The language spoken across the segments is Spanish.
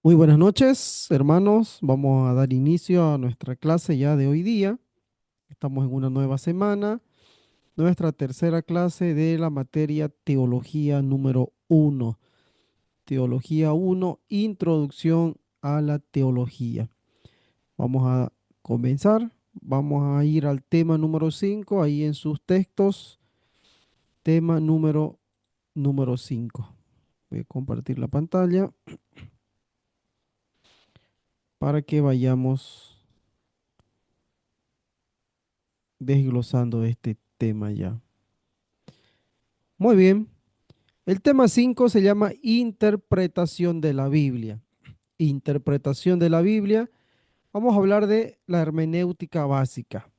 Muy buenas noches, hermanos. Vamos a dar inicio a nuestra clase ya de hoy día. Estamos en una nueva semana, nuestra tercera clase de la materia Teología número uno. Teología uno, Introducción a la Teología. Vamos a comenzar. Vamos a ir al tema número 5 ahí en sus textos. Tema número 5. Voy a compartir la pantalla para que vayamos desglosando este tema ya. Muy bien. El tema 5 se llama interpretación de la Biblia. Interpretación de la Biblia. Vamos a hablar de la hermenéutica básica.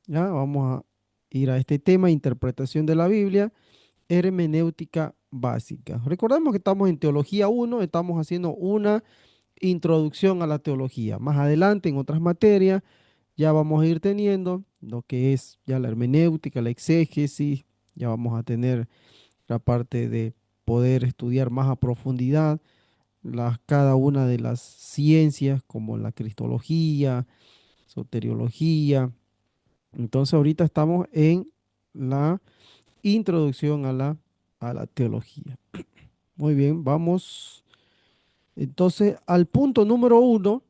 ¿Ya? Vamos a ir a este tema, interpretación de la Biblia, hermenéutica básica. Recordemos que estamos en Teología uno, estamos haciendo una introducción a la teología. Más adelante, en otras materias, ya vamos a ir teniendo lo que es ya la hermenéutica, la exégesis, ya vamos a tener la parte de poder estudiar más a profundidad cada una de las ciencias como la cristología, soteriología. Entonces ahorita estamos en la introducción a la teología. Muy bien, vamos entonces al punto número uno,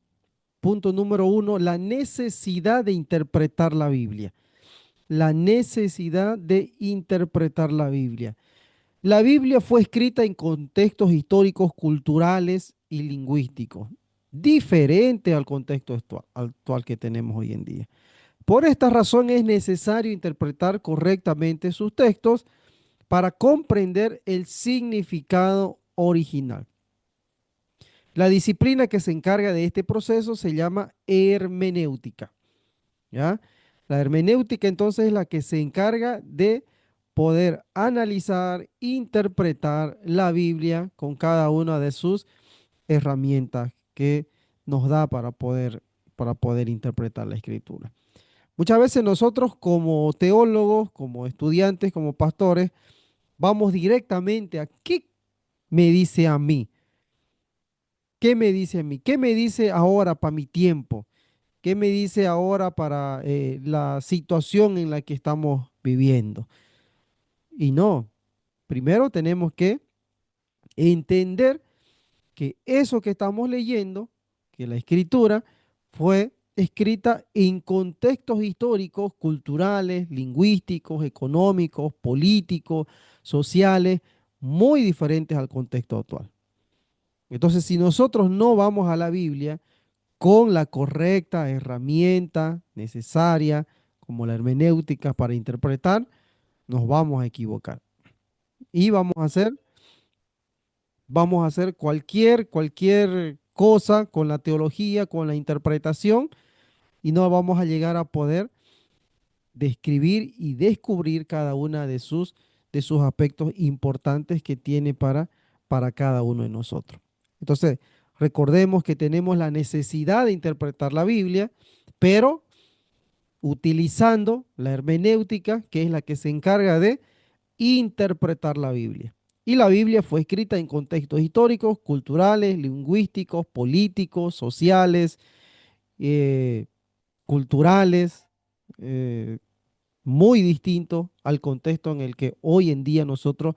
la necesidad de interpretar la Biblia. La necesidad de interpretar la Biblia. La Biblia fue escrita en contextos históricos, culturales y lingüísticos, diferente al contexto actual que tenemos hoy en día. Por esta razón es necesario interpretar correctamente sus textos para comprender el significado original. La disciplina que se encarga de este proceso se llama hermenéutica. ¿Ya? La hermenéutica entonces es la que se encarga de poder analizar, interpretar la Biblia con cada una de sus herramientas que nos da para poder interpretar la escritura. Muchas veces nosotros como teólogos, como estudiantes, como pastores, vamos directamente a qué me dice a mí, qué me dice a mí, qué me dice ahora para mi tiempo. ¿Qué me dice ahora para la situación en la que estamos viviendo? Y no, primero tenemos que entender que eso que estamos leyendo, que la escritura fue escrita en contextos históricos, culturales, lingüísticos, económicos, políticos, sociales, muy diferentes al contexto actual. Entonces, si nosotros no vamos a la Biblia, con la correcta herramienta necesaria, como la hermenéutica para interpretar, nos vamos a equivocar. Y vamos a hacer cualquier cosa con la teología, con la interpretación, y no vamos a llegar a poder describir y descubrir cada una de sus aspectos importantes que tiene para cada uno de nosotros. Entonces, recordemos que tenemos la necesidad de interpretar la Biblia, pero utilizando la hermenéutica, que es la que se encarga de interpretar la Biblia. Y la Biblia fue escrita en contextos históricos, culturales, lingüísticos, políticos, sociales, eh, culturales, eh, muy distintos al contexto en el que hoy en día nosotros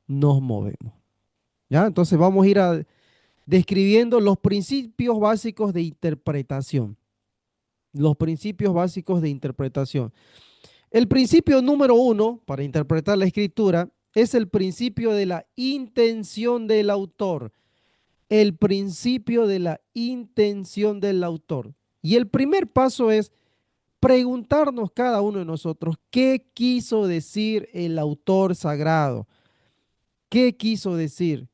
nos movemos. ¿Ya? Entonces vamos a ir describiendo los principios básicos de interpretación. Los principios básicos de interpretación. El principio número uno para interpretar la escritura es el principio de la intención del autor. El principio de la intención del autor. Y el primer paso es preguntarnos cada uno de nosotros qué quiso decir el autor sagrado. ¿Qué quiso decir?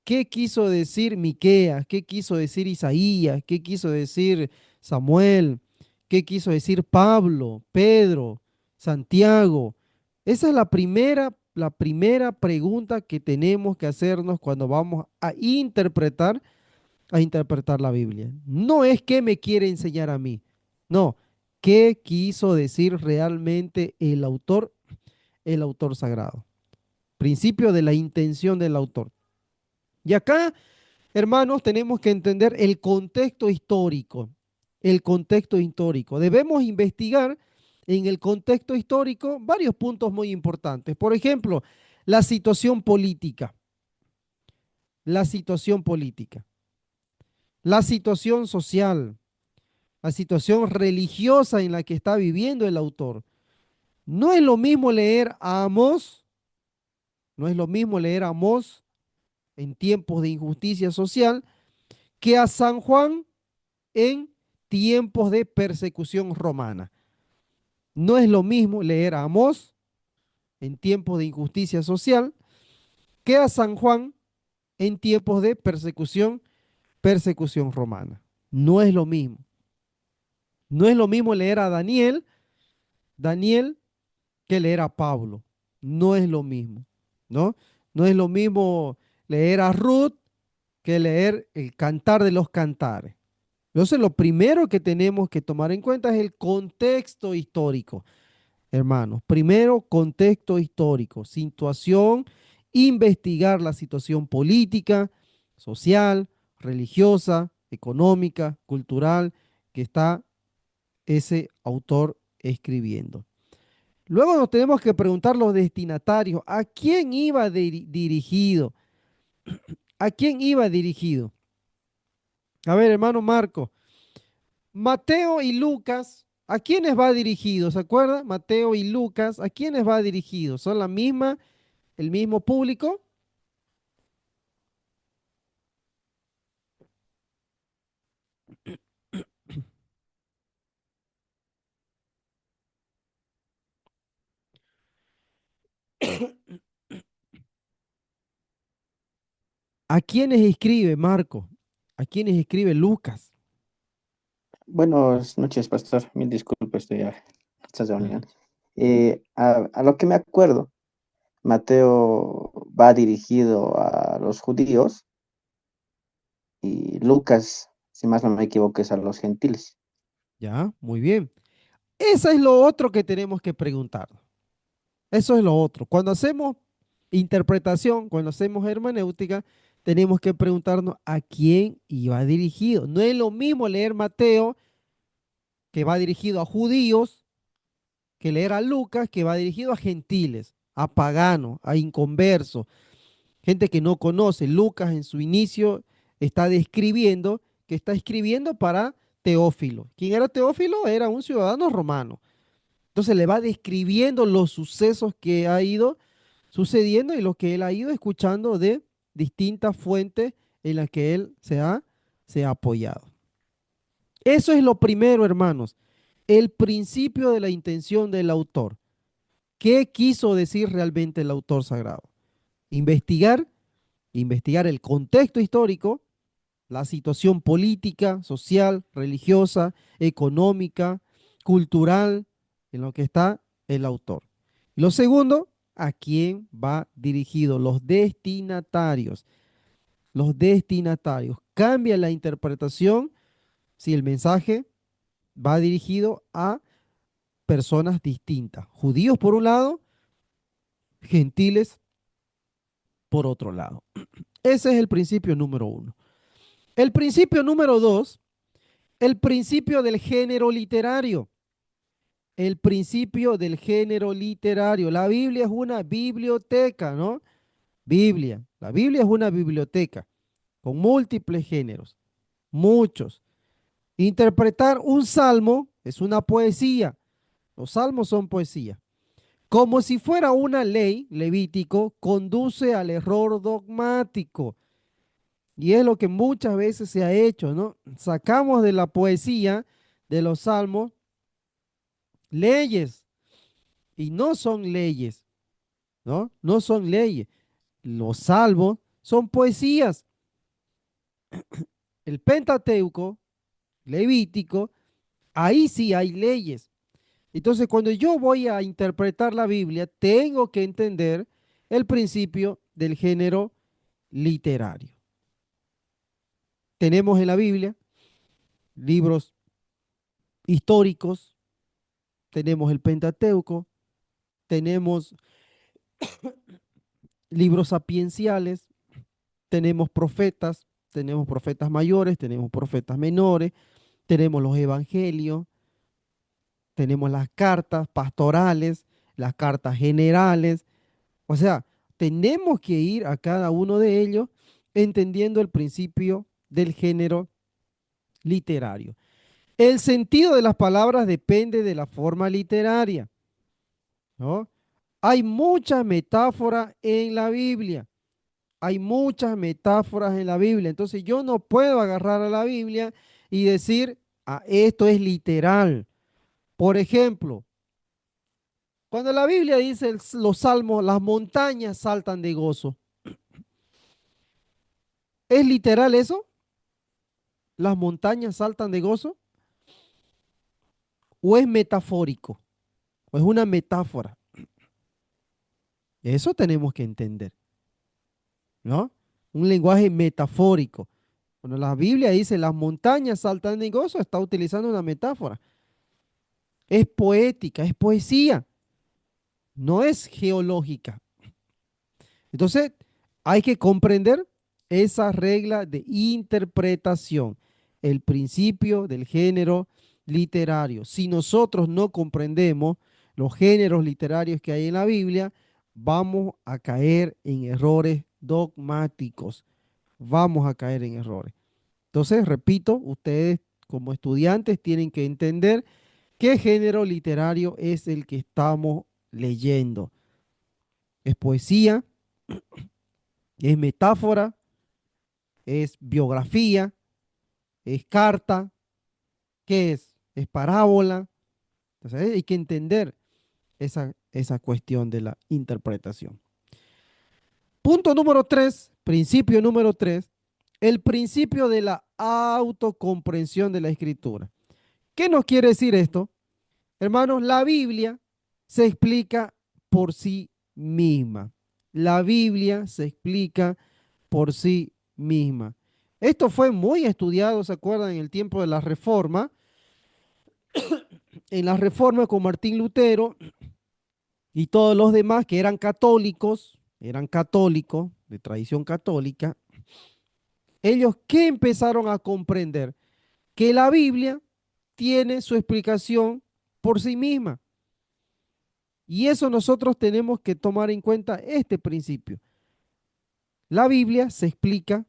¿Qué quiso decir Miqueas? ¿Qué quiso decir Isaías? ¿Qué quiso decir Samuel? ¿Qué quiso decir Pablo, Pedro, Santiago? Esa es la primera pregunta que tenemos que hacernos cuando vamos a interpretar la Biblia. No es qué me quiere enseñar a mí. No, ¿qué quiso decir realmente el autor sagrado? Principio de la intención del autor. Y acá Hermanos, tenemos que entender el contexto histórico. El contexto histórico. Debemos investigar en el contexto histórico varios puntos muy importantes. Por ejemplo, la situación política. La situación política. La situación social. La situación religiosa en la que está viviendo el autor. No es lo mismo leer a Amós, no es lo mismo leer a Amós en tiempos de injusticia social que a San Juan en tiempos de persecución romana. No es lo mismo leer a Amós en tiempos de injusticia social que a San Juan en tiempos de persecución romana. No es lo mismo. No es lo mismo leer a Daniel que leer a Pablo. No es lo mismo, ¿no? No es lo mismo leer a Ruth que leer el Cantar de los Cantares. Entonces, lo primero que tenemos que tomar en cuenta es el contexto histórico, hermanos. Primero, contexto histórico, situación, investigar la situación política, social, religiosa, económica, cultural que está ese autor escribiendo. Luego nos tenemos que preguntar los destinatarios, ¿a quién iba dirigido? ¿A quién iba dirigido? A ver, hermano Marco, Mateo y Lucas, ¿a quiénes va dirigido? ¿Se acuerda? Mateo y Lucas, ¿a quiénes va dirigido? ¿Son la misma, el mismo público? ¿A quiénes escribe Marco? ¿A quiénes escribe Lucas? Buenas noches, pastor. Mil disculpas, estoy a esta reunión. Tranqui. A lo que me acuerdo, Mateo va dirigido a los judíos y Lucas, si más no me equivoco, es a los gentiles. Ya, muy bien. Eso es lo otro que tenemos que preguntar. Eso es lo otro. Cuando hacemos interpretación, cuando hacemos hermenéutica, tenemos que preguntarnos a quién iba dirigido. No es lo mismo leer Mateo, que va dirigido a judíos, que leer a Lucas, que va dirigido a gentiles, a paganos, a inconversos, gente que no conoce. Lucas en su inicio está describiendo que está escribiendo para Teófilo. ¿Quién era Teófilo? Era un ciudadano romano. Entonces le va describiendo los sucesos que ha ido sucediendo y lo que él ha ido escuchando de distintas fuentes en las que él se ha apoyado. Eso es lo primero, hermanos, el principio de la intención del autor. ¿Qué quiso decir realmente el autor sagrado? Investigar, investigar el contexto histórico, la situación política, social, religiosa, económica, cultural, en lo que está el autor. Lo segundo, ¿a quién va dirigido? Los destinatarios. Los destinatarios. Cambia la interpretación si el mensaje va dirigido a personas distintas. Judíos por un lado, gentiles por otro lado. Ese es el principio número uno. El principio número dos, el principio del género literario. El principio del género literario. La Biblia es una biblioteca, ¿no? Biblia. La Biblia es una biblioteca con múltiples géneros, muchos. Interpretar un salmo es una poesía. Los salmos son poesía. Como si fuera una ley, Levítico, conduce al error dogmático. Y es lo que muchas veces se ha hecho, ¿no? Sacamos de la poesía, de los salmos, leyes. Y no son leyes, ¿no? No son leyes. Los salmos son poesías. El Pentateuco, Levítico, ahí sí hay leyes. Entonces, cuando yo voy a interpretar la Biblia, tengo que entender el principio del género literario. Tenemos en la Biblia libros históricos, tenemos el Pentateuco, tenemos libros sapienciales, tenemos profetas, tenemos profetas mayores, tenemos profetas menores, tenemos los evangelios, tenemos las cartas pastorales, las cartas generales. O sea, tenemos que ir a cada uno de ellos entendiendo el principio del género literario. El sentido de las palabras depende de la forma literaria, ¿no? Hay muchas metáforas en la Biblia. Hay muchas metáforas en la Biblia. Entonces yo no puedo agarrar a la Biblia y decir, ah, esto es literal. Por ejemplo, cuando la Biblia dice los salmos, las montañas saltan de gozo. ¿Es literal eso? ¿Las montañas saltan de gozo? ¿O es metafórico? ¿O es una metáfora? Eso tenemos que entender, ¿no? Un lenguaje metafórico. Cuando la Biblia dice las montañas saltan de gozo, está utilizando una metáfora. Es poética, es poesía, no es geológica. Entonces, hay que comprender esa regla de interpretación, el principio del género literario. Si nosotros no comprendemos los géneros literarios que hay en la Biblia, vamos a caer en errores dogmáticos. Vamos a caer en errores. Entonces, repito, ustedes como estudiantes tienen que entender qué género literario es el que estamos leyendo. ¿Es poesía? ¿Es metáfora? ¿Es biografía? ¿Es carta? ¿Qué es? ¿Es parábola? Entonces hay que entender esa cuestión de la interpretación. Punto número 3, principio número 3, el principio de la autocomprensión de la escritura. ¿Qué nos quiere decir esto? Hermanos, la Biblia se explica por sí misma. La Biblia se explica por sí misma. Esto fue muy estudiado, ¿se acuerdan? En el tiempo de la Reforma. En la Reforma con Martín Lutero y todos los demás que eran católicos, de tradición católica, ellos que empezaron a comprender que la Biblia tiene su explicación por sí misma. Y eso nosotros tenemos que tomar en cuenta este principio. La Biblia se explica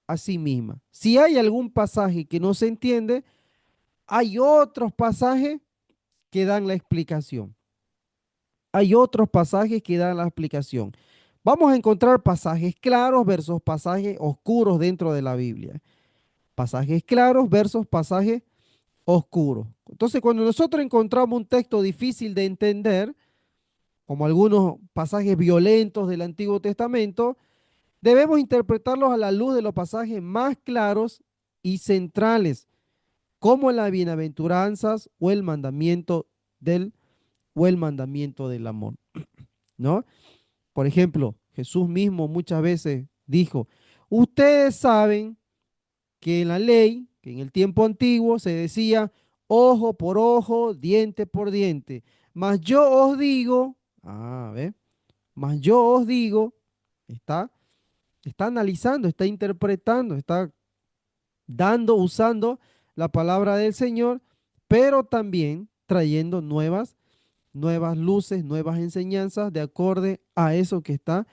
a sí misma. Si hay algún pasaje que no se entiende, hay otros pasajes que dan la explicación. Hay otros pasajes que dan la explicación. Vamos a encontrar pasajes claros versus pasajes oscuros dentro de la Biblia. Pasajes claros versus pasajes oscuros. Entonces, cuando nosotros encontramos un texto difícil de entender, como algunos pasajes violentos del Antiguo Testamento, debemos interpretarlos a la luz de los pasajes más claros y centrales, como las bienaventuranzas o el mandamiento del amor, ¿no? Por ejemplo, Jesús mismo muchas veces dijo, ustedes saben que en la ley, que en el tiempo antiguo se decía ojo por ojo, diente por diente, mas yo os digo, ¿ve? Mas yo os digo, está, está analizando, está interpretando, está usando la palabra del Señor, pero también trayendo nuevas luces, nuevas enseñanzas de acorde a eso que está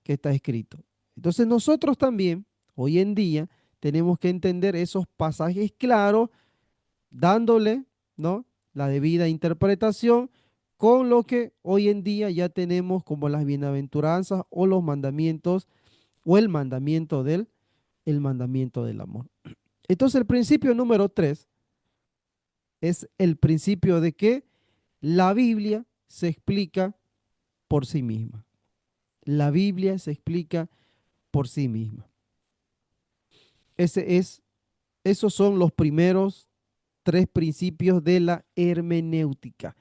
escrito. Entonces nosotros también, hoy en día, tenemos que entender esos pasajes claros, dándole, ¿no?, la debida interpretación con lo que hoy en día ya tenemos como las bienaventuranzas o los mandamientos o el mandamiento del amor. Entonces el principio número 3 es el principio de que la Biblia se explica por sí misma. La Biblia se explica por sí misma. Ese es, esos son los primeros 3 principios de la hermenéutica.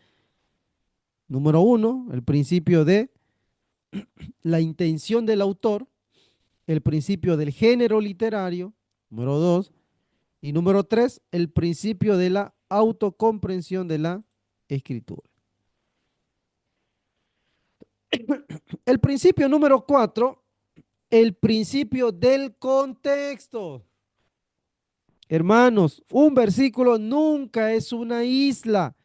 Número 1, el principio de la intención del autor, el principio del género literario, número 2, y número 3, el principio de la autocomprensión de la escritura. El principio número 4 el principio del contexto. Hermanos, un versículo nunca es una isla.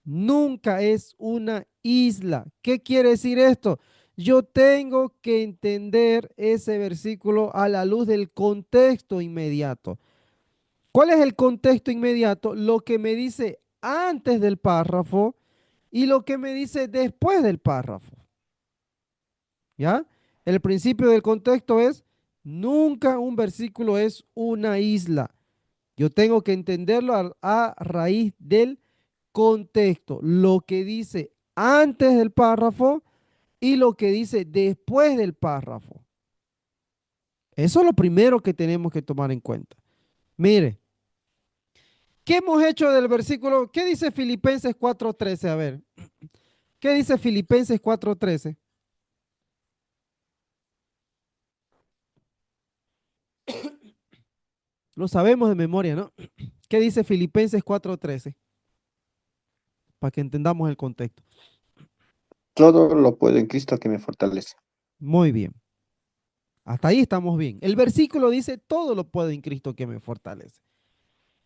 Nunca es una isla. ¿Qué quiere decir esto? Yo tengo que entender ese versículo a la luz del contexto inmediato. ¿Cuál es el contexto inmediato? Lo que me dice antes del párrafo y lo que me dice después del párrafo. ¿Ya? El principio del contexto es, nunca un versículo es una isla. Yo tengo que entenderlo a raíz del contexto, lo que dice antes del párrafo y lo que dice después del párrafo. Eso es lo primero que tenemos que tomar en cuenta. Mire, ¿qué hemos hecho del versículo? ¿Qué dice Filipenses 4:13? A ver, ¿qué dice Filipenses 4:13? Lo sabemos de memoria, ¿no? ¿Qué dice Filipenses 4:13? Para que entendamos el contexto. Todo lo puedo en Cristo que me fortalece. Muy bien. Hasta ahí estamos bien. El versículo dice, todo lo puedo en Cristo que me fortalece.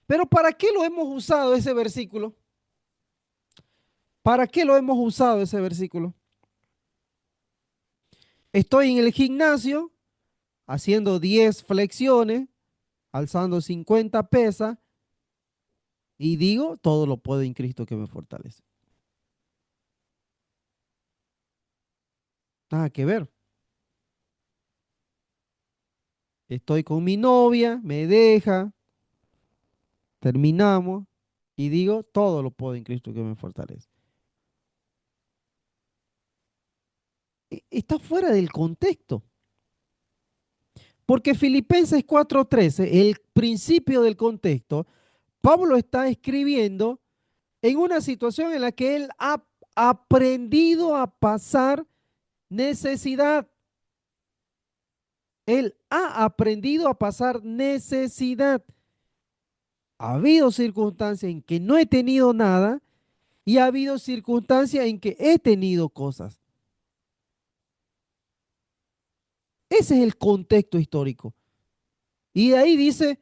Pero ¿para qué lo hemos usado ese versículo? ¿Para qué lo hemos usado ese versículo? Estoy en el gimnasio haciendo 10 flexiones, alzando 50 pesas y digo, todo lo puedo en Cristo que me fortalece. Nada que ver. Estoy con mi novia, me deja, terminamos y digo, todo lo puedo en Cristo que me fortalece. Está fuera del contexto. Porque Filipenses 4:13, el principio del contexto, Pablo está escribiendo en una situación en la que él ha aprendido a pasar necesidad. Él ha aprendido a pasar necesidad. Ha habido circunstancias en que no he tenido nada y ha habido circunstancias en que he tenido cosas. Ese es el contexto histórico. Y de ahí dice,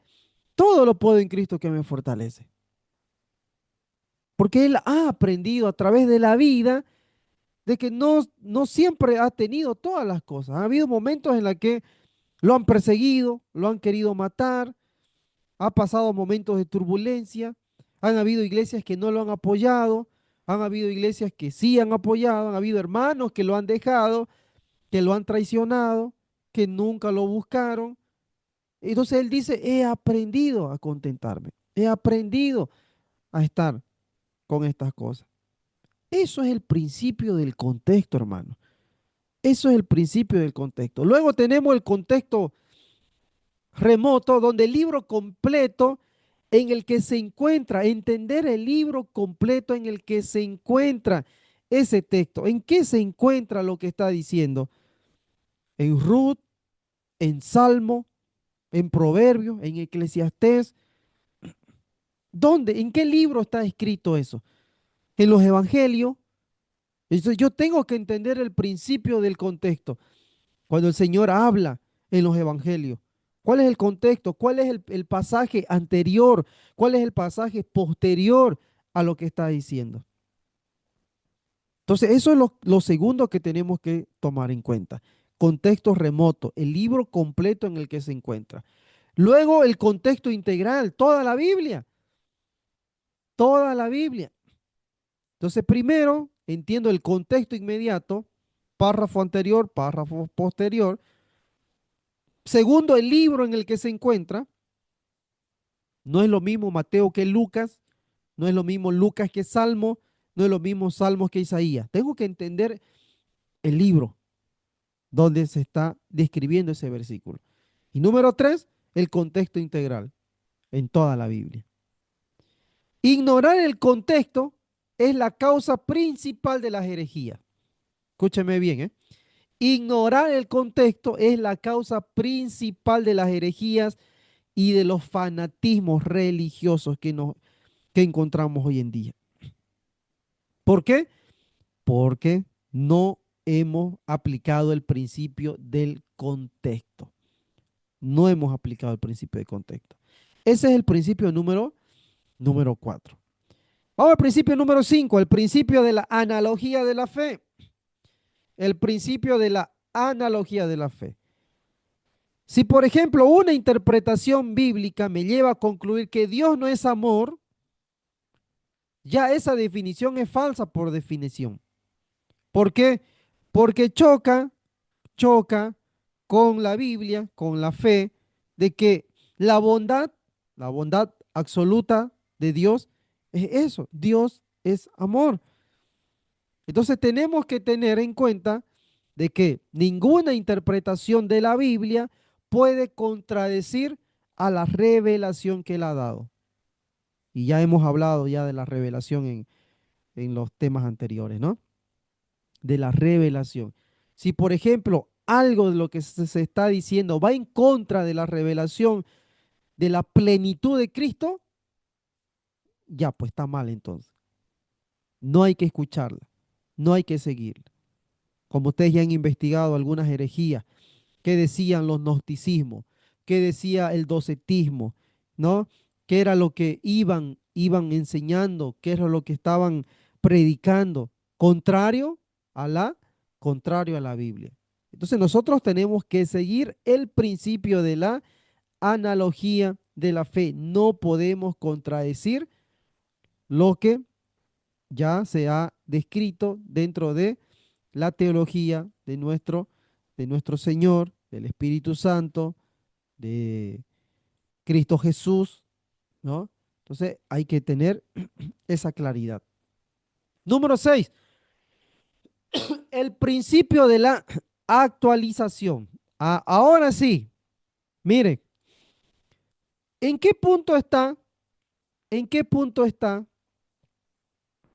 todo lo puedo en Cristo que me fortalece. Porque él ha aprendido a través de la vida de que no siempre ha tenido todas las cosas. Ha habido momentos en los que lo han perseguido, lo han querido matar, ha pasado momentos de turbulencia, han habido iglesias que no lo han apoyado, han habido iglesias que sí han apoyado, han habido hermanos que lo han dejado, que lo han traicionado, que nunca lo buscaron. Entonces él dice, he aprendido a contentarme, he aprendido a estar con estas cosas. Eso es el principio del contexto, hermano. Eso es el principio del contexto. Luego tenemos el contexto remoto, donde el libro completo en el que se encuentra, entender el libro completo en el que se encuentra ese texto. ¿En qué se encuentra lo que está diciendo? En Ruth, en Salmo, en Proverbios, en Eclesiastés. ¿Dónde? ¿En qué libro está escrito eso? En los evangelios. Entonces yo tengo que entender el principio del contexto. Cuando el Señor habla en los evangelios, ¿cuál es el contexto? ¿Cuál es el pasaje anterior? ¿Cuál es el pasaje posterior a lo que está diciendo? Entonces, eso es lo segundo que tenemos que tomar en cuenta. Contexto remoto, el libro completo en el que se encuentra. Luego, el contexto integral, toda la Biblia, toda la Biblia. Entonces, primero, entiendo el contexto inmediato, párrafo anterior, párrafo posterior. Segundo, el libro en el que se encuentra. No es lo mismo Mateo que Lucas, no es lo mismo Lucas que Salmo, no es lo mismo Salmos que Isaías. Tengo que entender el libro donde se está describiendo ese versículo. Y número tres, el contexto integral en toda la Biblia. Ignorar el contexto es la causa principal de las herejías. Escúcheme bien, ¿eh? Ignorar el contexto es la causa principal de las herejías y de los fanatismos religiosos que encontramos hoy en día. ¿Por qué? Porque no hemos aplicado el principio del contexto. No hemos aplicado el principio de contexto. Ese es el principio número 4. Vamos al principio número 5, el principio de la analogía de la fe. El principio de la analogía de la fe. Si, por ejemplo, una interpretación bíblica me lleva a concluir que Dios no es amor, ya esa definición es falsa por definición. ¿Por qué? Porque choca con la Biblia, con la fe, de que la bondad absoluta de Dios es eso, Dios es amor. Entonces tenemos que tener en cuenta de que ninguna interpretación de la Biblia puede contradecir a la revelación que él ha dado. Y ya hemos hablado ya de la revelación en los temas anteriores, ¿no? De la revelación. Si, por ejemplo, algo de lo que se está diciendo va en contra de la revelación de la plenitud de Cristo, ya pues está mal entonces. No hay que escucharla, no hay que seguirla. Como ustedes ya han investigado algunas herejías, qué decían los gnosticismos, qué decía el docetismo, ¿no? ¿Qué era lo que iban enseñando? ¿Qué era lo que estaban predicando? Contrario a contrario a la Biblia. Entonces nosotros tenemos que seguir el principio de la analogía de la fe. No podemos contradecir lo que ya se ha descrito dentro de la teología de nuestro Señor, del Espíritu Santo, de Cristo Jesús, ¿no? Entonces hay que tener esa claridad. Número 6, el principio de la actualización. Ahora sí, mire, ¿en qué punto está? ¿En qué punto está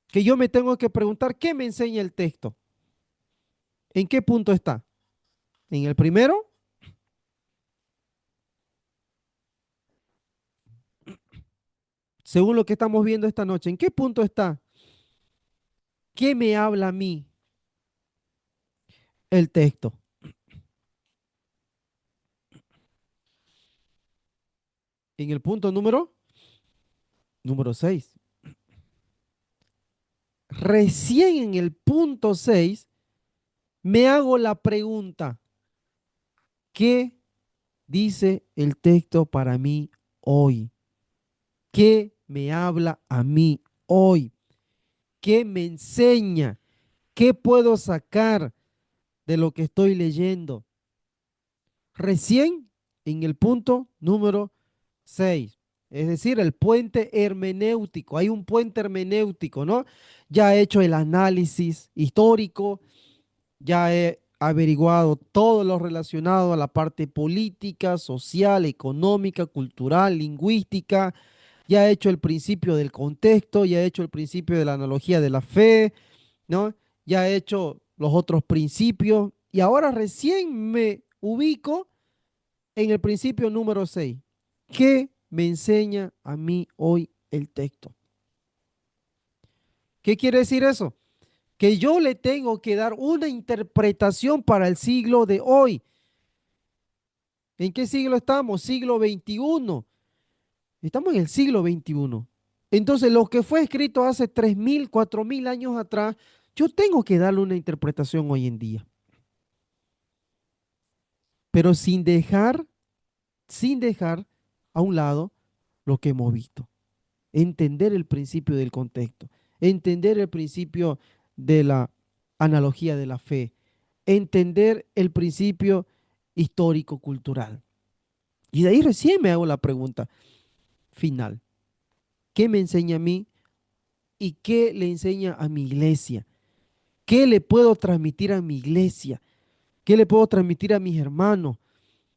que yo me tengo que preguntar qué me enseña el texto? ¿En qué punto está? ¿En el primero? Según lo que estamos viendo esta noche, ¿en qué punto está? ¿Qué me habla a mí el texto? En el punto número 6. Recién en el punto 6 me hago la pregunta, ¿qué dice el texto para mí hoy? ¿Qué me habla a mí hoy? ¿Qué me enseña? ¿Qué puedo sacar de lo que estoy leyendo? Recién en el punto número 6, es decir, el puente hermenéutico. Hay un puente hermenéutico, ¿no? Ya he hecho el análisis histórico, ya he averiguado todo lo relacionado a la parte política, social, económica, cultural, lingüística, ya he hecho el principio del contexto, ya he hecho el principio de la analogía de la fe, ¿no? Ya he hecho los otros principios y ahora recién me ubico en el principio número 6. ¿Qué me enseña a mí hoy el texto? ¿Qué quiere decir eso? Que yo le tengo que dar una interpretación para el siglo de hoy. ¿En qué siglo estamos? Siglo XXI. Estamos en el siglo XXI. Entonces, lo que fue escrito hace 3.000, 4.000 años atrás, yo tengo que darle una interpretación hoy en día. Pero sin dejar a un lado lo que hemos visto. Entender el principio del contexto, entender el principio de la analogía de la fe, entender el principio histórico-cultural. Y de ahí recién me hago la pregunta final. ¿Qué me enseña a mí y qué le enseña a mi iglesia? ¿Qué le puedo transmitir a mi iglesia? ¿Qué le puedo transmitir a mis hermanos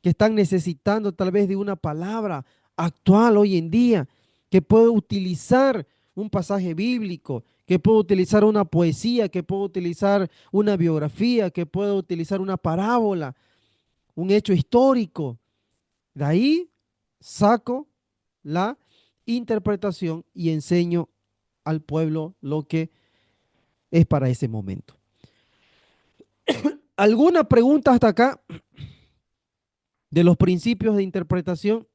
que están necesitando tal vez de una palabra actual hoy en día? Que puedo utilizar un pasaje bíblico, que puedo utilizar una poesía, que puedo utilizar una biografía, que puedo utilizar una parábola, un hecho histórico. De ahí saco la interpretación y enseño al pueblo lo que es para ese momento. ¿Alguna pregunta hasta acá de los principios de interpretación?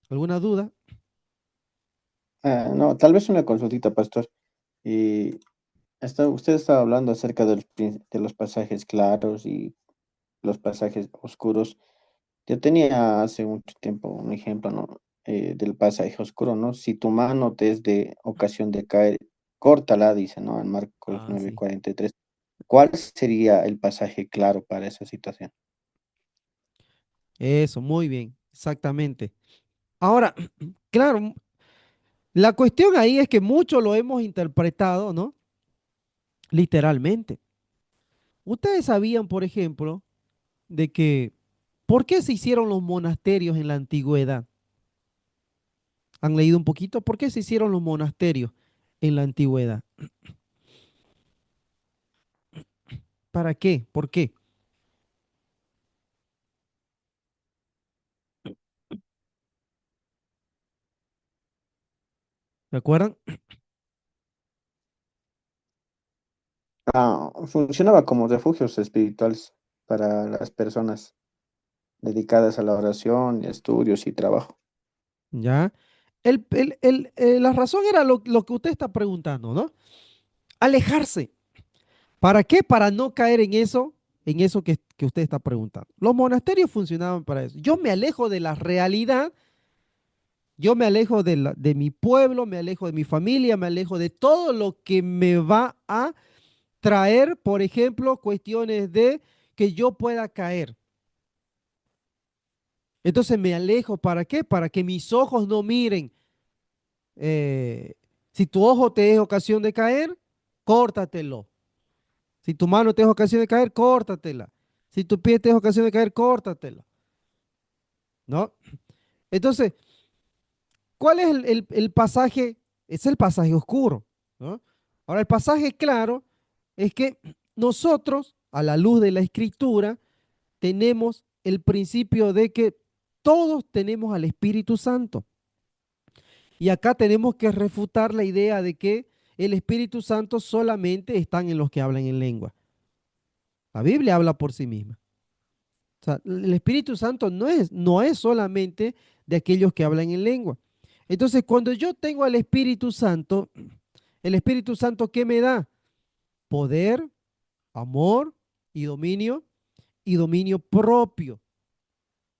¿Alguna duda? No, tal vez una consultita, pastor. Y usted estaba hablando acerca de los pasajes claros y los pasajes oscuros. Yo tenía hace mucho tiempo un ejemplo, ¿no? Del pasaje oscuro, ¿no? Si tu mano te es de ocasión de caer, córtala, dice, ¿no? En Marcos Ah, nueve sí. cuarenta y tres. ¿Cuál sería el pasaje claro para esa situación? Eso, muy bien, exactamente. Ahora, claro, la cuestión ahí es que mucho lo hemos interpretado, ¿no? Literalmente. Ustedes sabían, por ejemplo, de que, ¿por qué se hicieron los monasterios en la antigüedad? ¿Han leído un poquito? ¿Por qué se hicieron los monasterios en la antigüedad? ¿Para qué? ¿Por qué? ¿Me acuerdan? Funcionaba como refugios espirituales para las personas dedicadas a la oración, estudios y trabajo. ¿Ya? La razón era lo que usted está preguntando, ¿no? Alejarse. ¿Para qué? Para no caer en eso que usted está preguntando. Los monasterios funcionaban para eso. Yo me alejo de la realidad, yo me alejo de mi pueblo, me alejo de mi familia, me alejo de todo lo que me va a traer, por ejemplo, cuestiones de que yo pueda caer. Entonces me alejo, ¿para qué? Para que mis ojos no miren. eh, si tu ojo te es ocasión de caer, córtatelo. Si tu mano te es ocasión de caer, córtatela. Si tu pie te es ocasión de caer, córtatela. ¿No? Entonces, ¿cuál es el pasaje? Es el pasaje oscuro, ¿no? Ahora, el pasaje claro es que nosotros, a la luz de la escritura, tenemos el principio de que todos tenemos al Espíritu Santo. Y acá tenemos que refutar la idea de que el Espíritu Santo solamente están en los que hablan en lengua. La Biblia habla por sí misma. O sea, el Espíritu Santo no es solamente de aquellos que hablan en lengua. Entonces, cuando yo tengo al Espíritu Santo, ¿el Espíritu Santo qué me da? Poder, amor y dominio propio.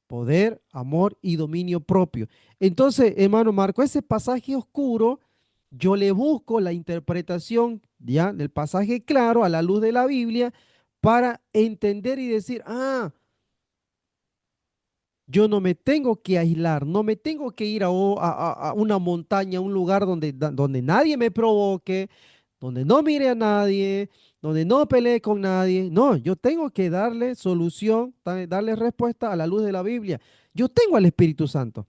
Poder, amor y dominio propio. Entonces, hermano Marco, ese pasaje oscuro, yo le busco la interpretación ya del pasaje claro a la luz de la Biblia para entender y decir, yo no me tengo que aislar, no me tengo que ir a una montaña, a un lugar donde nadie me provoque, donde no mire a nadie, donde no pelee con nadie. No, yo tengo que darle solución, darle respuesta a la luz de la Biblia. Yo tengo al Espíritu Santo.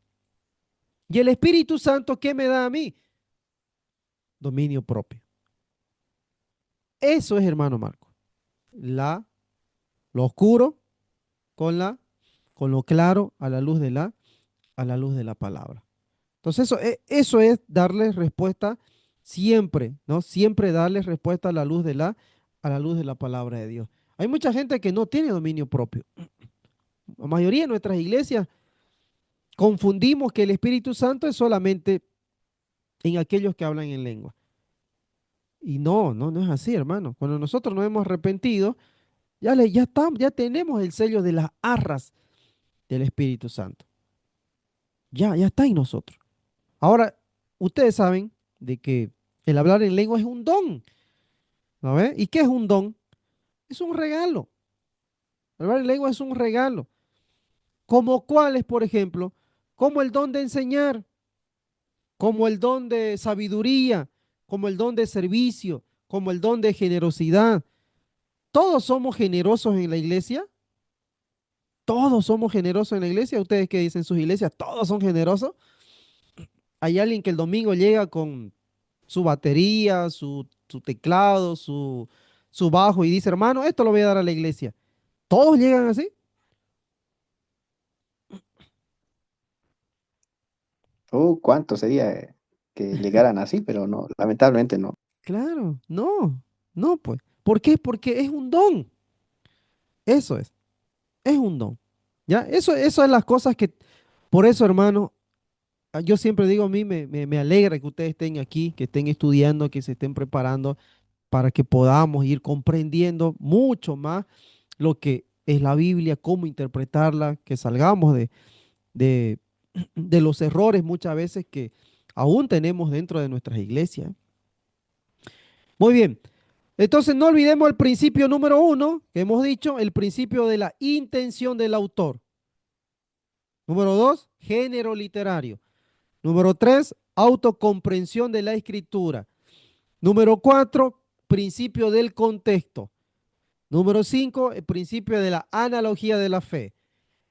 ¿Y el Espíritu Santo qué me da a mí? Dominio propio. Eso es, hermano Marco. La, lo oscuro con con lo claro a la luz de la palabra. Entonces eso es darle respuesta siempre, ¿no? Siempre darle respuesta a la luz a la luz de la palabra de Dios. Hay mucha gente que no tiene dominio propio. La mayoría de nuestras iglesias confundimos que el Espíritu Santo es solamente en aquellos que hablan en lengua. Y no es así, hermano. Cuando nosotros nos hemos arrepentido, ya estamos, ya tenemos el sello de las arras del Espíritu Santo. Ya está en nosotros. Ahora, ustedes saben de que el hablar en lengua es un don. ¿No ve? ¿Y qué es un don? Es un regalo. Hablar en lengua es un regalo. ¿Como cuáles, por ejemplo? Como el don de enseñar, como el don de sabiduría, como el don de servicio, como el don de generosidad. ¿Todos somos generosos en la iglesia? ¿Todos somos generosos en la iglesia? ¿Ustedes qué dicen en sus iglesias? ¿Todos son generosos? ¿Hay alguien que el domingo llega con su batería, su teclado, su bajo y dice, hermano, esto lo voy a dar a la iglesia? ¿Todos llegan así? ¿Cuánto sería que llegaran así? Pero no, lamentablemente no. Claro, no. No, pues. ¿Por qué? Porque es un don. Eso es un don. ¿Ya? Eso es las cosas que, por eso, hermano, yo siempre digo, a mí me alegra que ustedes estén aquí, que estén estudiando, que se estén preparando para que podamos ir comprendiendo mucho más lo que es la Biblia, cómo interpretarla, que salgamos de, de los errores muchas veces que aún tenemos dentro de nuestras iglesias. Muy bien. Entonces no olvidemos el principio número uno que hemos dicho, el principio de la intención del autor. Número dos, género literario. Número tres, autocomprensión de la escritura. Número cuatro, principio del contexto. Número cinco, el principio de la analogía de la fe.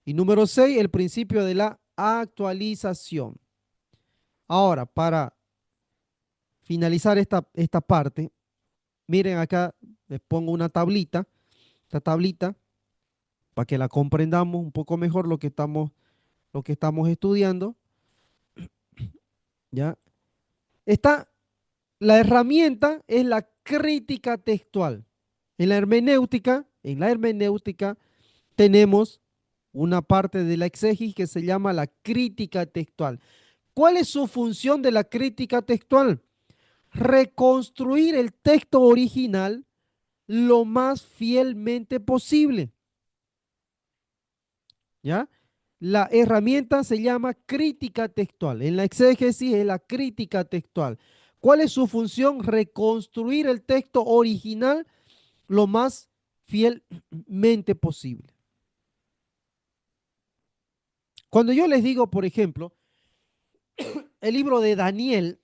Y número seis, el principio de la actualización. Ahora, para finalizar esta parte, miren acá, les pongo una tablita, esta tablita, para que la comprendamos un poco mejor lo que estamos estudiando, ¿ya? Está, la herramienta es la crítica textual. En la hermenéutica tenemos una parte de la exégesis que se llama la crítica textual. ¿Cuál es su función de la crítica textual? Reconstruir el texto original lo más fielmente posible. ¿Ya? La herramienta se llama crítica textual. En la exégesis es la crítica textual. ¿Cuál es su función? Reconstruir el texto original lo más fielmente posible. Cuando yo les digo, por ejemplo, el libro de Daniel,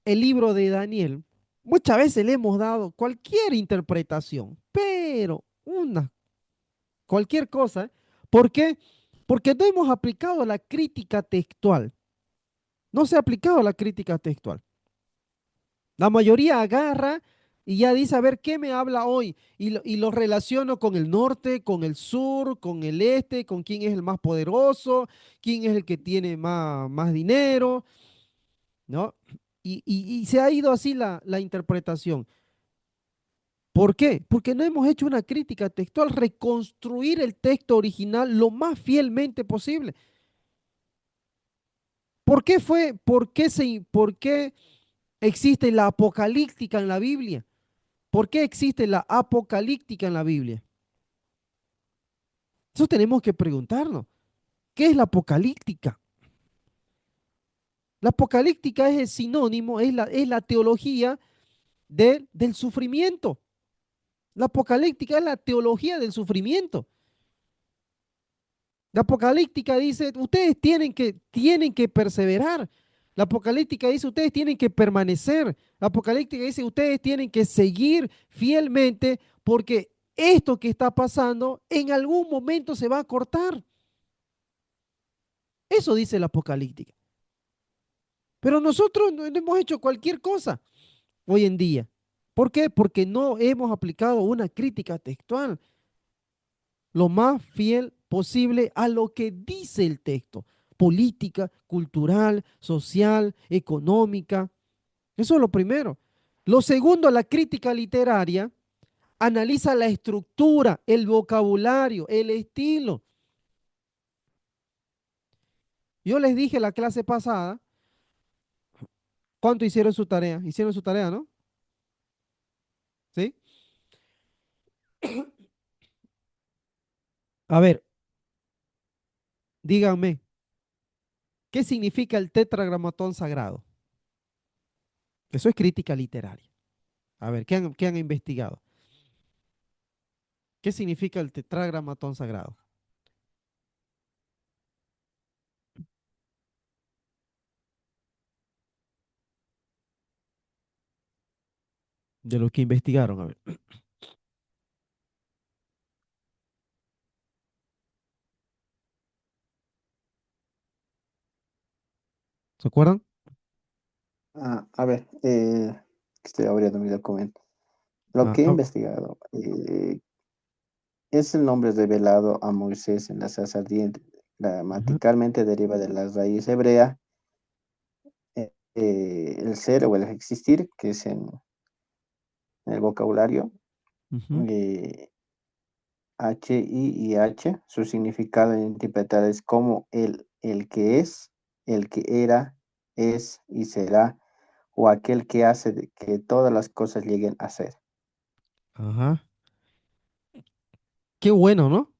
el libro de Daniel, muchas veces le hemos dado cualquier interpretación, pero cualquier cosa. ¿Por qué? Porque no hemos aplicado la crítica textual. No se ha aplicado la crítica textual. La mayoría agarra y ya dice, a ver, ¿qué me habla hoy? Y lo relaciono con el norte, con el sur, con el este, con quién es el más poderoso, quién es el que tiene más dinero, ¿no? Y se ha ido así la interpretación. ¿Por qué? Porque no hemos hecho una crítica textual, reconstruir el texto original lo más fielmente posible. ¿Por qué existe la apocalíptica en la Biblia? ¿Por qué existe la apocalíptica en la Biblia? Eso tenemos que preguntarnos. ¿Qué es la apocalíptica? La apocalíptica es el sinónimo, es la teología del sufrimiento. La apocalíptica es la teología del sufrimiento. La apocalíptica dice, ustedes tienen que perseverar. La apocalíptica dice, ustedes tienen que permanecer. La apocalíptica dice, ustedes tienen que seguir fielmente porque esto que está pasando en algún momento se va a cortar. Eso dice la apocalíptica. Pero nosotros no hemos hecho cualquier cosa hoy en día. ¿Por qué? Porque no hemos aplicado una crítica textual lo más fiel posible a lo que dice el texto. Política, cultural, social, económica. Eso es lo primero. Lo segundo, la crítica literaria analiza la estructura, el vocabulario, el estilo. Yo les dije la clase pasada, ¿cuánto hicieron su tarea? Hicieron su tarea, ¿no? ¿Sí? A ver, díganme, ¿qué significa el tetragramatón sagrado? Eso es crítica literaria. A ver, ¿qué han investigado? ¿Qué significa el tetragramatón sagrado? De lo que investigaron, a ver. ¿Se acuerdan? A ver, estoy abriendo mi documento. Lo Ah, que he ah, investigado es el nombre revelado a Moisés en la zarza ardiente. ujú, Gramaticalmente deriva de la raíz hebrea, el ser o el existir, que es el vocabulario. Ujú. eh, H, I y H, su significado en interpretar es como el que es, el que era, es y será, o aquel que hace que todas las cosas lleguen a ser. Ajá. Qué bueno, ¿no?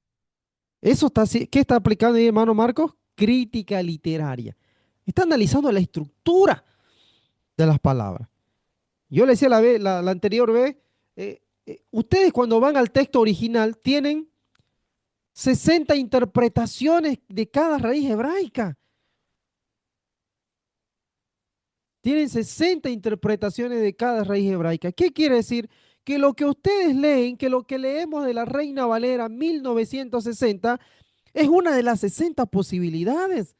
Eso está, ¿qué está aplicando ahí, hermano Marcos? Crítica literaria. Está analizando la estructura de las palabras. Yo le decía la anterior vez, ustedes cuando van al texto original tienen 60 interpretaciones de cada raíz hebraica. Tienen 60 interpretaciones de cada raíz hebraica. ¿Qué quiere decir? Que lo que ustedes leen, que lo que leemos de la Reina Valera 1960 es una de las 60 posibilidades.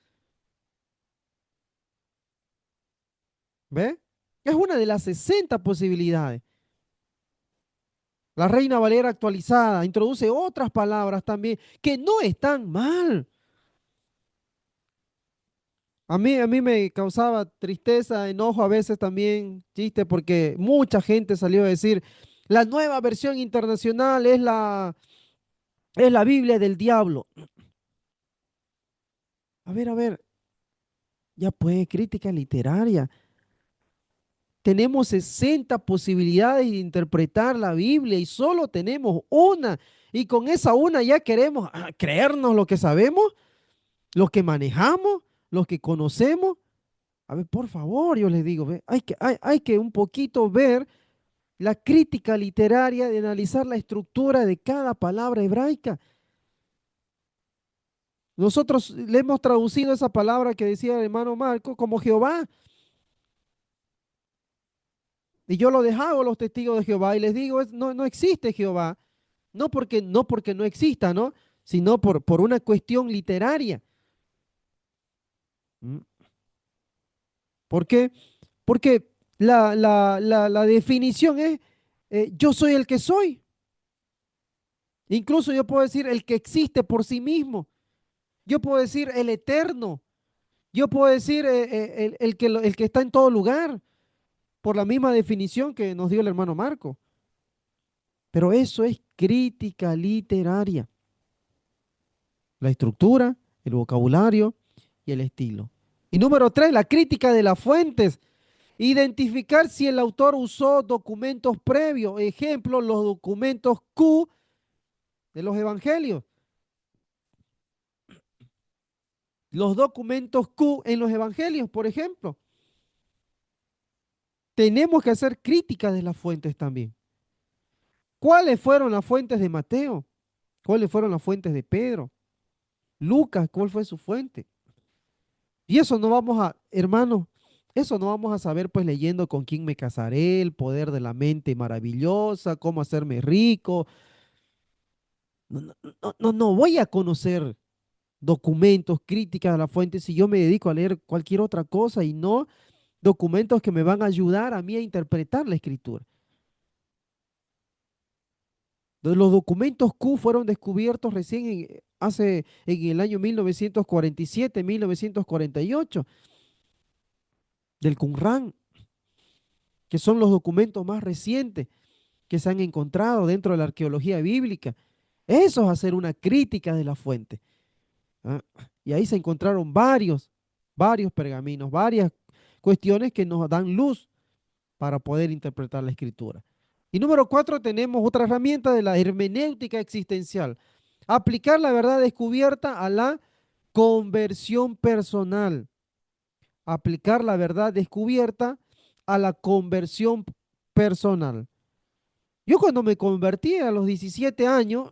¿Ve? Es una de las 60 posibilidades. La Reina Valera actualizada introduce otras palabras también que no están mal. A mí me causaba tristeza, enojo a veces también, chiste, porque mucha gente salió a decir, la nueva versión internacional es la Biblia del diablo. A ver, ya pues, crítica literaria. Tenemos 60 posibilidades de interpretar la Biblia y solo tenemos una. Y con esa una ya queremos creernos lo que sabemos, lo que manejamos, lo que conocemos. A ver, por favor, yo les digo, ve, hay que un poquito ver la crítica literaria de analizar la estructura de cada palabra hebraica. Nosotros le hemos traducido esa palabra que decía el hermano Marco como Jehová. Y yo lo dejaba a los testigos de Jehová y les digo, no, no existe Jehová. No porque no exista, ¿no? Sino por una cuestión literaria. ¿Mm? ¿Por qué? Porque la definición es, yo soy el que soy. Incluso yo puedo decir el que existe por sí mismo. Yo puedo decir el eterno. Yo puedo decir el que está en todo lugar, por la misma definición que nos dio el hermano Marco. Pero eso es crítica literaria. La estructura, el vocabulario y el estilo. Y número tres, la crítica de las fuentes. Identificar si el autor usó documentos previos. Ejemplo, los documentos Q de los evangelios. Los documentos Q en los evangelios, por ejemplo. Tenemos que hacer crítica de las fuentes también. ¿Cuáles fueron las fuentes de Mateo? ¿Cuáles fueron las fuentes de Pedro? Lucas, ¿cuál fue su fuente? Y eso no vamos a, hermanos, eso no vamos a saber pues leyendo con quién me casaré, el poder de la mente maravillosa, cómo hacerme rico. No voy a conocer documentos, críticas de la fuente si yo me dedico a leer cualquier otra cosa y no documentos que me van a ayudar a mí a interpretar la escritura. Los documentos Q fueron descubiertos recién en el año 1947, 1948, del Qumran, que son los documentos más recientes que se han encontrado dentro de la arqueología bíblica. Eso es hacer una crítica de la fuente. ¿Ah? Y ahí se encontraron varios pergaminos, varias cuestiones que nos dan luz para poder interpretar la escritura. Y número cuatro, tenemos otra herramienta de la hermenéutica existencial. Aplicar la verdad descubierta a la conversión personal. Aplicar la verdad descubierta a la conversión personal. Yo cuando me convertí a los 17 años,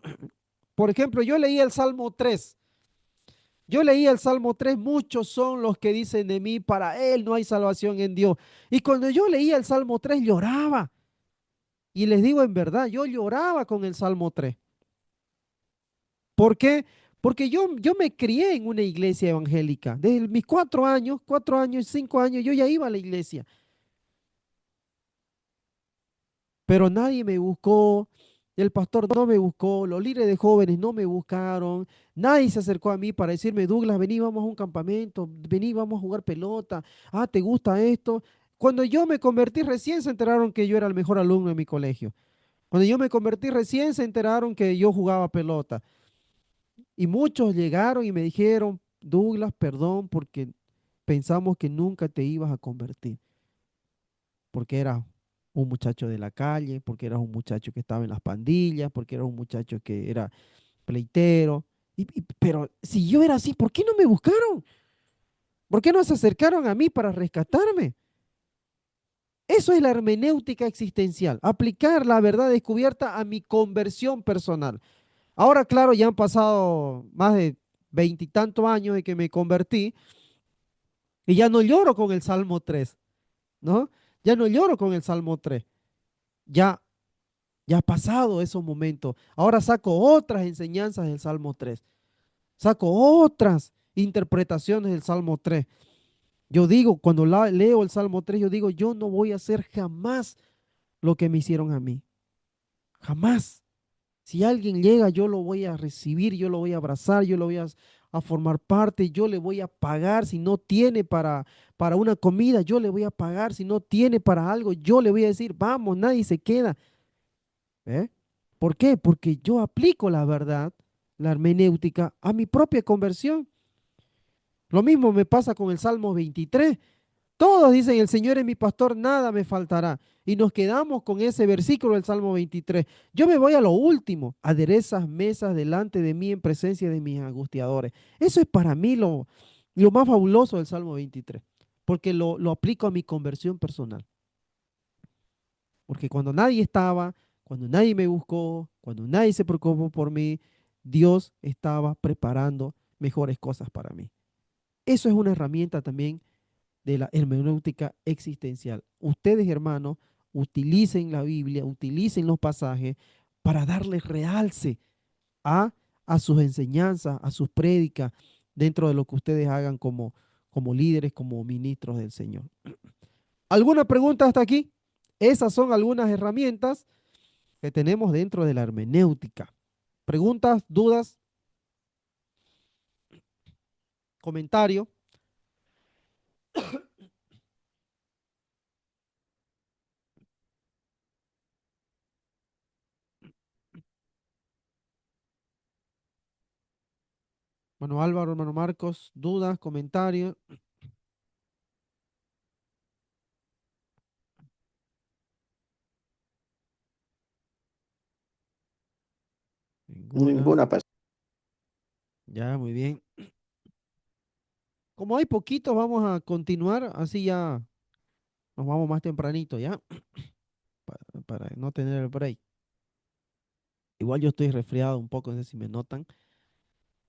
por ejemplo, yo leí el Salmo 3. Yo leí el Salmo 3, muchos son los que dicen de mí, para él no hay salvación en Dios. Y cuando yo leía el Salmo 3 lloraba. Y les digo en verdad, yo lloraba con el Salmo 3. ¿Por qué? Porque yo me crié en una iglesia evangélica. Desde mis 4 años, 5 años, yo ya iba a la iglesia. Pero nadie me buscó, el pastor no me buscó, los líderes de jóvenes no me buscaron, nadie se acercó a mí para decirme, Douglas, vení, vamos a un campamento, vení, vamos a jugar pelota, ¿te gusta esto? Cuando yo me convertí recién se enteraron que yo era el mejor alumno de mi colegio. Cuando yo me convertí recién se enteraron que yo jugaba pelota. Y muchos llegaron y me dijeron, Douglas, perdón porque pensamos que nunca te ibas a convertir, porque eras un muchacho de la calle, porque eras un muchacho que estaba en las pandillas, porque eras un muchacho que era pleitero. Pero si yo era así, ¿por qué no me buscaron? ¿Por qué no se acercaron a mí para rescatarme? Eso es la hermenéutica existencial, aplicar la verdad descubierta a mi conversión personal. Ahora, claro, ya han pasado más de veintitantos años de que me convertí y ya no lloro con el Salmo 3, ¿no? Ya no lloro con el Salmo 3. Ya, ya ha pasado esos momentos. Ahora saco otras enseñanzas del Salmo 3. Saco otras interpretaciones del Salmo 3. Yo digo, cuando leo el Salmo 3, yo digo, yo no voy a hacer jamás lo que me hicieron a mí. Jamás. Si alguien llega, yo lo voy a recibir, yo lo voy a abrazar, yo lo voy a formar parte, yo le voy a pagar si no tiene para una comida, yo le voy a pagar si no tiene para algo, yo le voy a decir, vamos, nadie se queda. ¿Eh? ¿Por qué? Porque yo aplico la verdad, la hermenéutica, a mi propia conversión. Lo mismo me pasa con el Salmo 23. Todos dicen, el Señor es mi pastor, nada me faltará. Y nos quedamos con ese versículo del Salmo 23. Yo me voy a lo último. Aderezas mesas delante de mí en presencia de mis angustiadores. Eso es para mí lo más fabuloso del Salmo 23. Porque lo aplico a mi conversión personal. Porque cuando nadie estaba, cuando nadie me buscó, cuando nadie se preocupó por mí, Dios estaba preparando mejores cosas para mí. Eso es una herramienta también de la hermenéutica existencial. Ustedes, hermanos, utilicen la Biblia, utilicen los pasajes para darle realce a, a sus enseñanzas, a sus prédicas, dentro de lo que ustedes hagan como líderes, como ministros del Señor. ¿Alguna pregunta hasta aquí? Esas son algunas herramientas que tenemos dentro de la hermenéutica. ¿Preguntas, dudas, comentario? Hermano Álvaro, hermano Marcos, dudas, comentarios. Ninguna. Ninguna persona. Ya, muy bien. Como hay poquitos, vamos a continuar, así ya nos vamos más tempranito, ¿ya? Para no tener el break. Igual yo estoy resfriado un poco, no sé si me notan.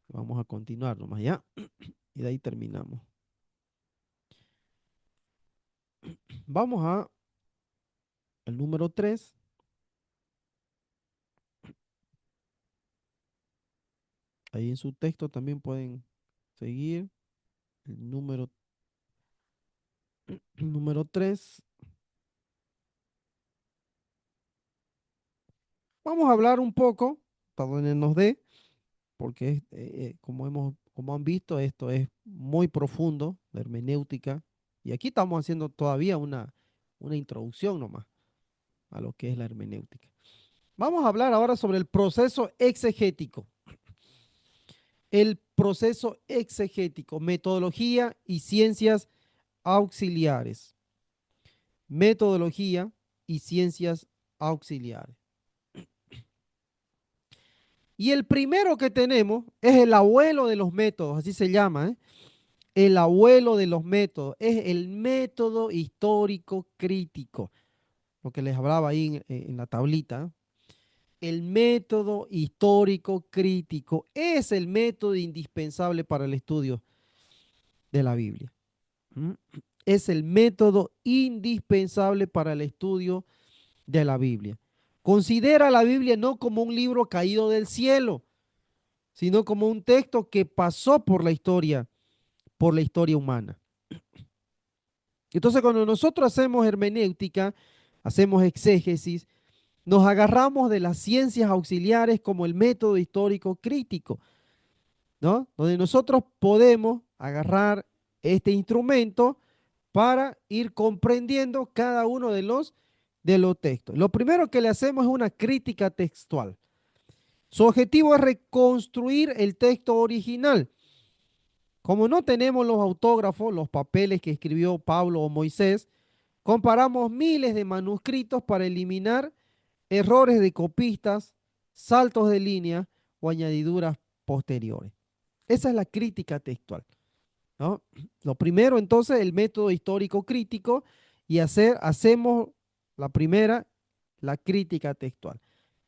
Vamos a continuar nomás, ¿ya? Y de ahí terminamos. Vamos a el número 3. Ahí en su texto también pueden seguir. El número 3. Vamos a hablar un poco, para donde nos dé, porque como han visto, esto es muy profundo, la hermenéutica. Y aquí estamos haciendo todavía una introducción nomás a lo que es la hermenéutica. Vamos a hablar ahora sobre el proceso exegético. El proceso exegético, metodología y ciencias auxiliares. Metodología y ciencias auxiliares. Y el primero que tenemos es el abuelo de los métodos, así se llama, ¿eh? El abuelo de los métodos, es el método histórico crítico, lo que les hablaba ahí en la tablita. El método histórico crítico es el método indispensable para el estudio de la Biblia. ¿Mm? Es el método indispensable para el estudio de la Biblia. Considera la Biblia no como un libro caído del cielo, sino como un texto que pasó por la historia humana. Entonces, cuando nosotros hacemos hermenéutica, hacemos exégesis, nos agarramos de las ciencias auxiliares como el método histórico crítico, ¿no? Donde nosotros podemos agarrar este instrumento para ir comprendiendo cada uno de los textos. Lo primero que le hacemos es una crítica textual. Su objetivo es reconstruir el texto original. Como no tenemos los autógrafos, los papeles que escribió Pablo o Moisés, comparamos miles de manuscritos para eliminar errores de copistas, saltos de línea o añadiduras posteriores. Esa es la crítica textual, ¿no? Lo primero, entonces, el método histórico crítico y hacemos la primera, la crítica textual.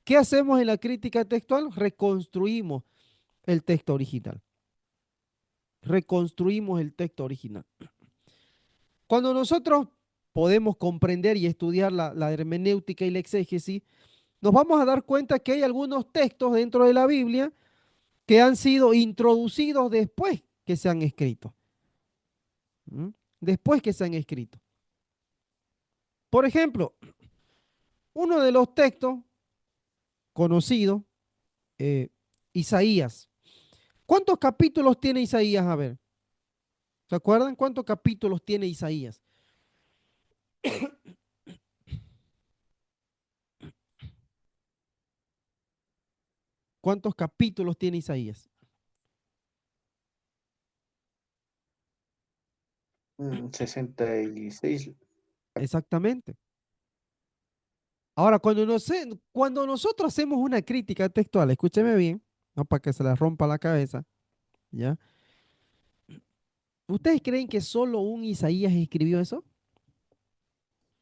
¿Qué hacemos en la crítica textual? Reconstruimos el texto original. Reconstruimos el texto original. Cuando nosotros podemos comprender y estudiar la hermenéutica y la exégesis, nos vamos a dar cuenta que hay algunos textos dentro de la Biblia que han sido introducidos después que se han escrito. ¿Mm? Después que se han escrito. Por ejemplo, uno de los textos conocidos, eh, Isaías. ¿Cuántos capítulos tiene Isaías? A ver, ¿se acuerdan cuántos capítulos tiene Isaías? ¿Cuántos capítulos tiene Isaías? 66. Exactamente. Ahora, cuando nosotros hacemos una crítica textual, escúcheme bien, no para que se les rompa la cabeza, ¿ya? ¿Ustedes creen que solo un Isaías escribió eso?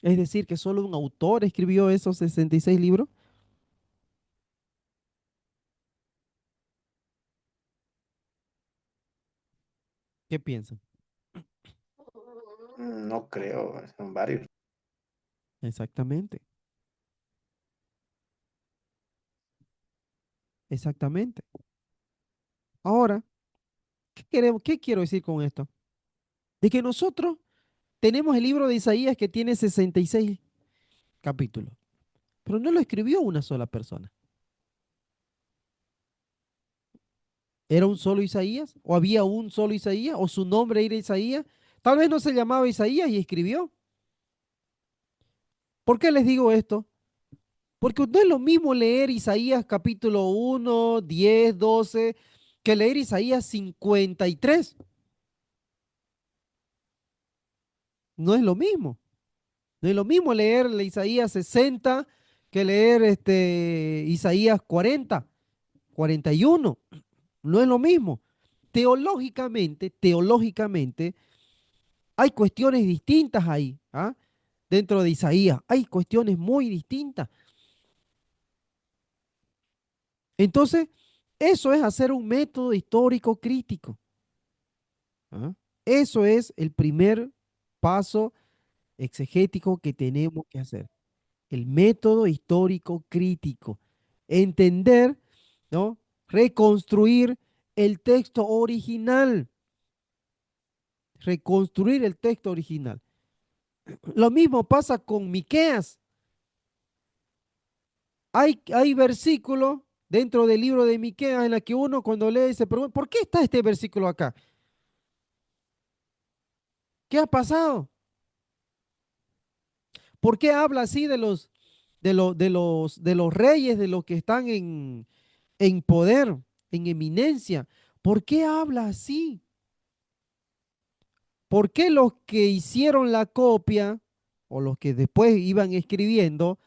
Es decir, que solo un autor escribió esos 66 libros. ¿Qué piensan? No creo, son varios. Exactamente, exactamente. Ahora, ¿qué quiero decir con esto? De que nosotros tenemos el libro de Isaías que tiene 66 capítulos, pero no lo escribió una sola persona. ¿Era un solo Isaías? ¿O había un solo Isaías? ¿O su nombre era Isaías? Tal vez no se llamaba Isaías y escribió. ¿Por qué les digo esto? Porque no es lo mismo leer Isaías capítulo 1, 10, 12, que leer Isaías 53. No es lo mismo. No es lo mismo leer Isaías 60 que leer Isaías 40, 41. No es lo mismo. Teológicamente, hay cuestiones distintas ahí, ¿ah? Dentro de Isaías. Hay cuestiones muy distintas. Entonces, eso es hacer un método histórico crítico. ¿Ah? Eso es el primer paso exegético que tenemos que hacer. El método histórico crítico. Entender, ¿no? Reconstruir el texto original. Reconstruir el texto original. Lo mismo pasa con Miqueas. Hay versículos dentro del libro de Miqueas en la que uno cuando lee se pregunta, ¿por qué está este versículo acá? ¿Qué ha pasado? ¿Por qué habla así de los reyes, de los que están en poder, en eminencia? ¿Por qué habla así? ¿Por qué los que hicieron la copia o los que después iban escribiendo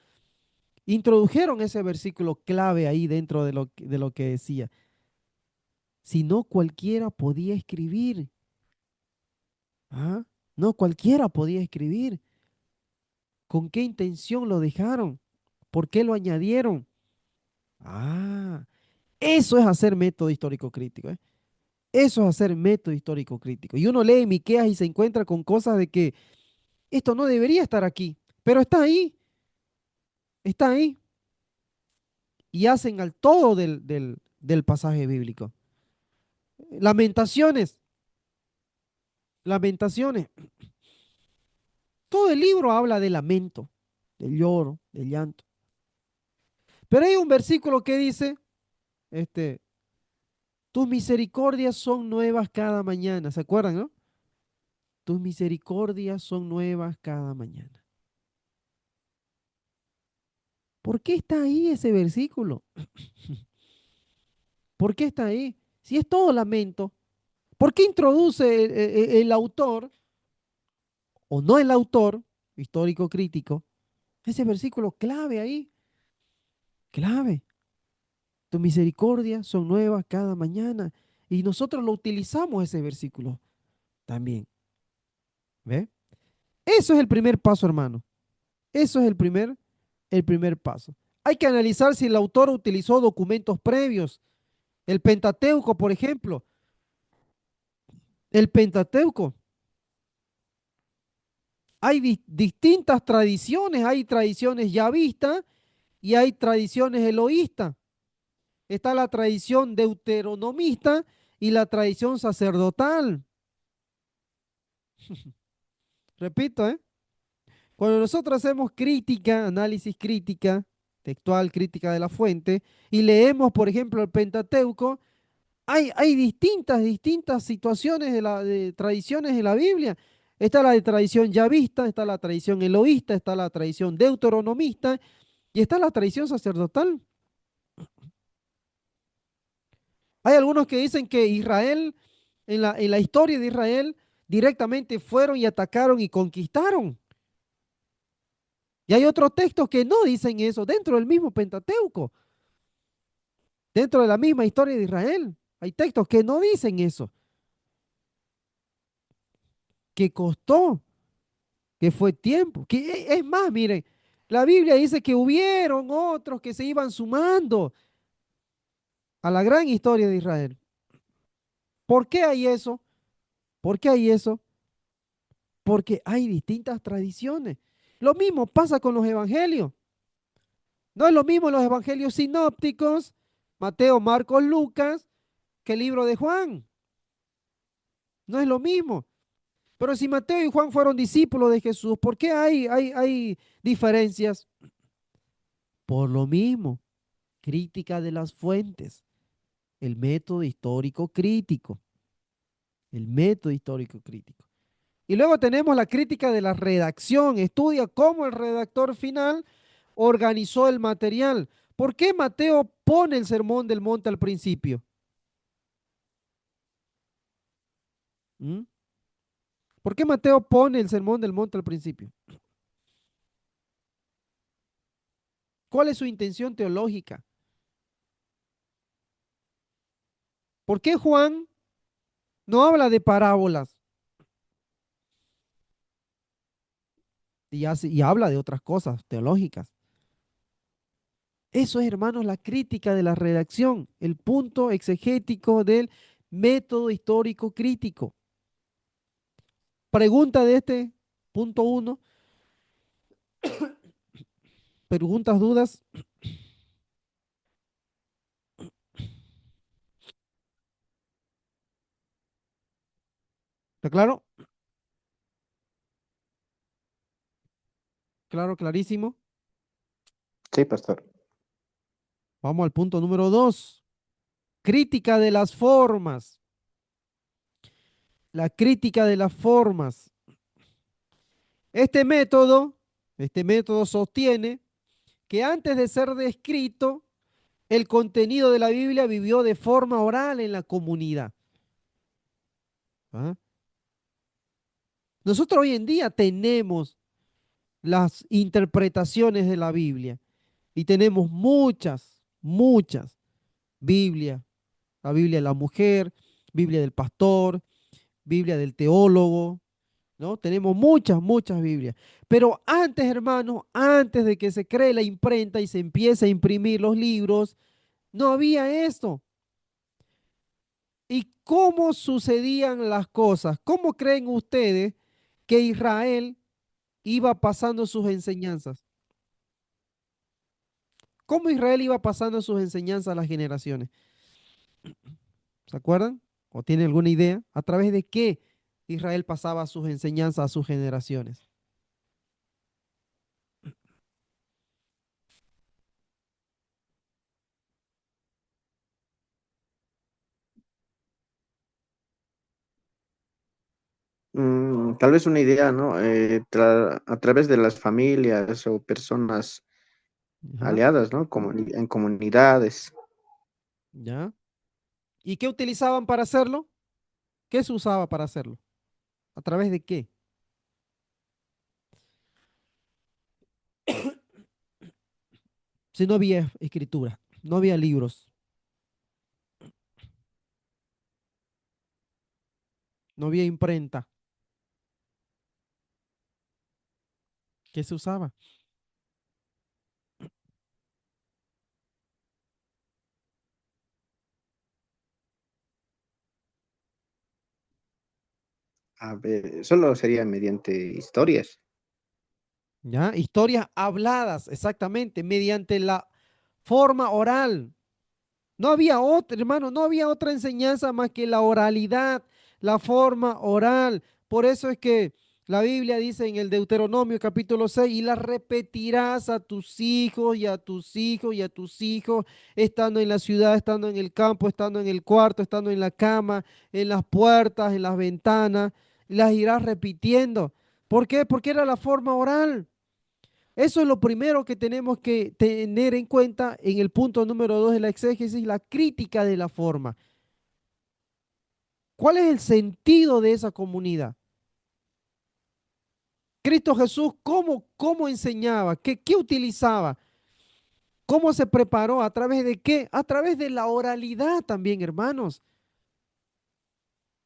introdujeron ese versículo clave ahí dentro de lo que decía? Si no cualquiera podía escribir. ¿Ah? No cualquiera podía escribir. ¿Con qué intención lo dejaron? ¿Por qué lo añadieron? Ah, eso es hacer método histórico crítico, ¿eh? Eso es hacer método histórico crítico. Y uno lee Miqueas y se encuentra con cosas de que esto no debería estar aquí, pero está ahí, está ahí. Y hacen al todo del pasaje bíblico. Lamentaciones, lamentaciones. Todo el libro habla de lamento, del lloro, del llanto. Pero hay un versículo que dice, este, tus misericordias son nuevas cada mañana. ¿Se acuerdan, no? Tus misericordias son nuevas cada mañana. ¿Por qué está ahí ese versículo? ¿Por qué está ahí? Si es todo lamento, ¿por qué introduce el autor, o no el autor, histórico crítico, ese versículo clave ahí? Clave. Tus misericordias son nuevas cada mañana. Y nosotros lo utilizamos ese versículo también. ¿Ve? Eso es el primer paso, hermano. Eso es el primer paso. Hay que analizar si el autor utilizó documentos previos. El Pentateuco, por ejemplo. El Pentateuco. Hay distintas tradiciones. Hay tradiciones yavistas y hay tradiciones eloístas. Está la tradición deuteronomista y la tradición sacerdotal. Repito, ¿eh? Cuando nosotros hacemos crítica, análisis crítica, textual, crítica de la fuente, y leemos, por ejemplo, el Pentateuco, hay distintas situaciones de tradiciones de la Biblia. Está la de tradición yavista, está la tradición eloísta, está la tradición deuteronomista y está la tradición sacerdotal. Hay algunos que dicen que Israel, en la historia de Israel, directamente fueron y atacaron y conquistaron. Y hay otros textos que no dicen eso dentro del mismo Pentateuco, dentro de la misma historia de Israel. Hay textos que no dicen eso, que costó, que fue tiempo. Es más, miren, la Biblia dice que hubieron otros que se iban sumando a la gran historia de Israel. ¿Por qué hay eso? ¿Por qué hay eso? Porque hay distintas tradiciones. Lo mismo pasa con los evangelios. No es lo mismo los evangelios sinópticos, Mateo, Marcos, Lucas, que el libro de Juan. No es lo mismo. Pero si Mateo y Juan fueron discípulos de Jesús, ¿por qué hay diferencias? Por lo mismo, crítica de las fuentes, el método histórico crítico, el método histórico crítico. Y luego tenemos la crítica de la redacción, estudia cómo el redactor final organizó el material. ¿Por qué Mateo pone el sermón del monte al principio? ¿Mm? ¿Por qué Mateo pone el sermón del monte al principio? ¿Cuál es su intención teológica? ¿Por qué Juan no habla de parábolas y habla de otras cosas teológicas? Eso es, hermanos, la crítica de la redacción, el punto exegético del método histórico crítico. Pregunta de este punto uno, preguntas, dudas. ¿Está claro? Claro, clarísimo. Sí, pastor. Vamos al punto número dos. Crítica de las formas. La crítica de las formas. Este método, este método sostiene que antes de ser descrito, el contenido de la Biblia vivió de forma oral en la comunidad. ¿Ah? Nosotros hoy en día tenemos las interpretaciones de la Biblia y tenemos muchas Biblias. La Biblia de la mujer, Biblia del pastor, Biblia del teólogo, ¿no? Tenemos muchas Biblias. Pero antes, hermanos, antes de que se cree la imprenta y se empiece a imprimir los libros, no había esto. ¿Y cómo sucedían las cosas? ¿Cómo creen ustedes que Israel iba pasando sus enseñanzas? ¿Cómo Israel iba pasando sus enseñanzas a las generaciones? ¿Se acuerdan? ¿O tienen alguna idea? ¿A través de qué Israel pasaba sus enseñanzas a sus generaciones? tal vez una idea, ¿no? A través de las familias o personas Ajá, aliadas, ¿no? En comunidades. ¿ya? ¿Y qué utilizaban para hacerlo? ¿Qué se usaba para hacerlo? ¿A través de qué? Si no había escritura, no había libros, no había imprenta, ¿qué se usaba? A ver, solo sería mediante historias. ¿Ya? Historias habladas, exactamente, mediante la forma oral. No había otra, hermano, no había otra enseñanza más que la oralidad, la forma oral. Por eso es que la Biblia dice en el Deuteronomio capítulo 6, y la repetirás a tus hijos y a tus hijos y a tus hijos, estando en la ciudad, estando en el campo, estando en el cuarto, estando en la cama, en las puertas, en las ventanas, las irás repitiendo. ¿Por qué? Porque era la forma oral. Eso es lo primero que tenemos que tener en cuenta en el punto número 2 de la exégesis, la crítica de la forma. ¿Cuál es el sentido de esa comunidad? Cristo Jesús, ¿cómo enseñaba? ¿Qué utilizaba? ¿Cómo se preparó? ¿A través de qué? A través de la oralidad también, hermanos.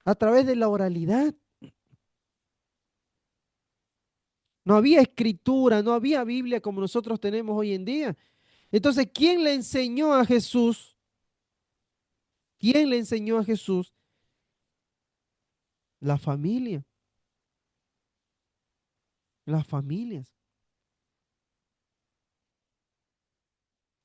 A través de la oralidad. No había escritura, no había Biblia como nosotros tenemos hoy en día. Entonces, ¿quién le enseñó a Jesús? ¿Quién le enseñó a Jesús? La familia, las familias.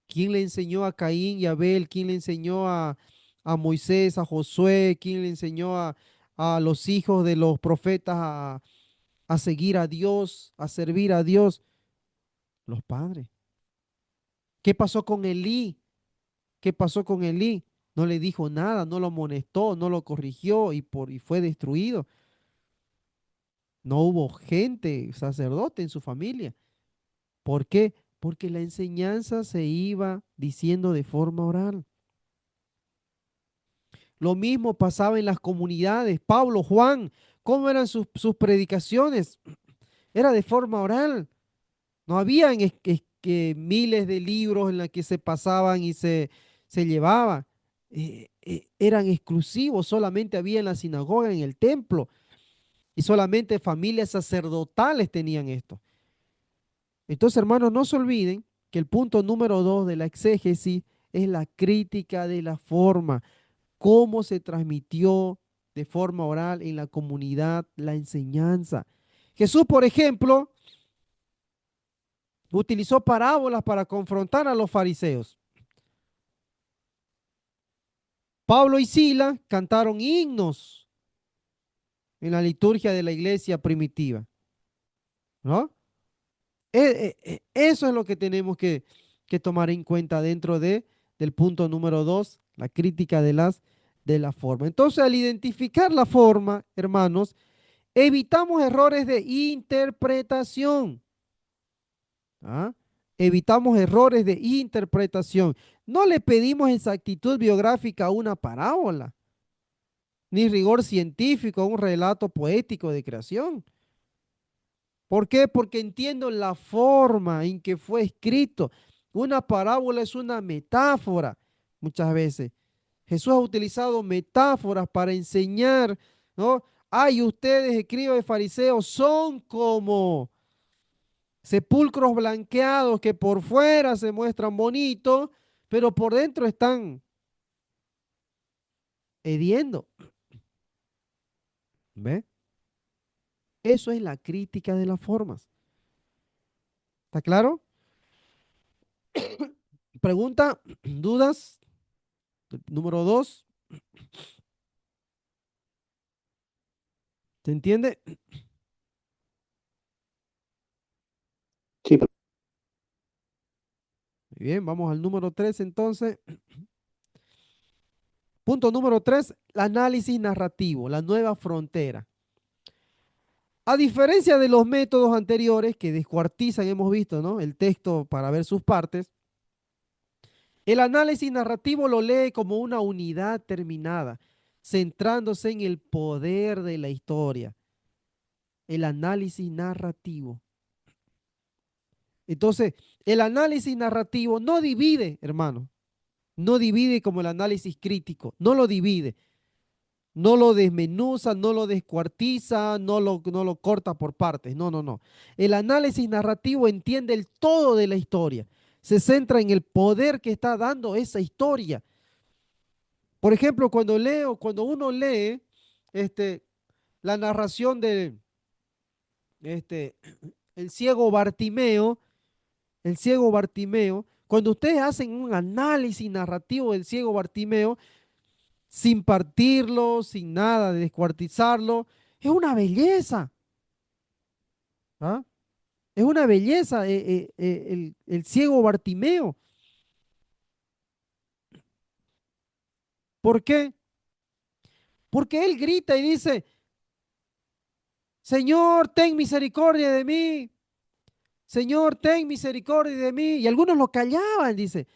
¿Quién le enseñó a Caín y a Abel? ¿Quién le enseñó a Moisés, a Josué? ¿Quién le enseñó a los hijos de los profetas a seguir a Dios, a servir a Dios? Los padres. ¿Qué pasó con Elí? ¿Qué pasó con Elí? No le dijo nada, no lo amonestó, no lo corrigió y fue destruido. No hubo gente, sacerdote en su familia. ¿Por qué? Porque la enseñanza se iba diciendo de forma oral. Lo mismo pasaba en las comunidades. Pablo, Juan, ¿cómo eran sus predicaciones? Era de forma oral. No habían que miles de libros en los que se pasaban y se llevaban. Eran exclusivos, solamente había en la sinagoga, en el templo, y solamente familias sacerdotales tenían esto. Entonces, hermanos, no se olviden que el punto número 2 de la exégesis es la crítica de la forma, cómo se transmitió de forma oral en la comunidad la enseñanza. Jesús, por ejemplo, utilizó parábolas para confrontar a los fariseos. Pablo y Sila cantaron himnos en la liturgia de la iglesia primitiva, ¿no? Eso es lo que tenemos que tomar en cuenta dentro del punto número 2, la crítica de la forma. Entonces, al identificar la forma, hermanos, evitamos errores de interpretación. ¿Ah? Evitamos errores de interpretación. No le pedimos exactitud biográfica a una parábola, ni rigor científico a un relato poético de creación. ¿Por qué? Porque entiendo la forma en que fue escrito. Una parábola es una metáfora muchas veces. Jesús ha utilizado metáforas para enseñar, ¿no? Ay, ustedes, escribas y fariseos, son como sepulcros blanqueados que por fuera se muestran bonitos, pero por dentro están hediendo. ¿Ve? Eso es la crítica de las formas. ¿Está claro? Pregunta, dudas. Número 2. ¿Se entiende? Sí, Muy bien, vamos al número 3 entonces. Punto número 3, el análisis narrativo, la nueva frontera. A diferencia de los métodos anteriores que descuartizan, hemos visto, ¿no? El texto para ver sus partes, el análisis narrativo lo lee como una unidad terminada, centrándose en el poder de la historia. El análisis narrativo. Entonces, el análisis narrativo no divide, hermano, no divide como el análisis crítico, no lo divide, no lo desmenuza, no lo descuartiza, no lo corta por partes, no, no, no. El análisis narrativo entiende el todo de la historia, se centra en el poder que está dando esa historia. Por ejemplo, cuando uno lee este, la narración de este, el ciego Bartimeo, cuando ustedes hacen un análisis narrativo del ciego Bartimeo, sin partirlo, sin nada de descuartizarlo, es una belleza. ¿Ah? Es una belleza el ciego Bartimeo. ¿Por qué? Porque él grita y dice, Señor, ten misericordia de mí. Señor, ten misericordia de mí. Y algunos lo callaban, dice,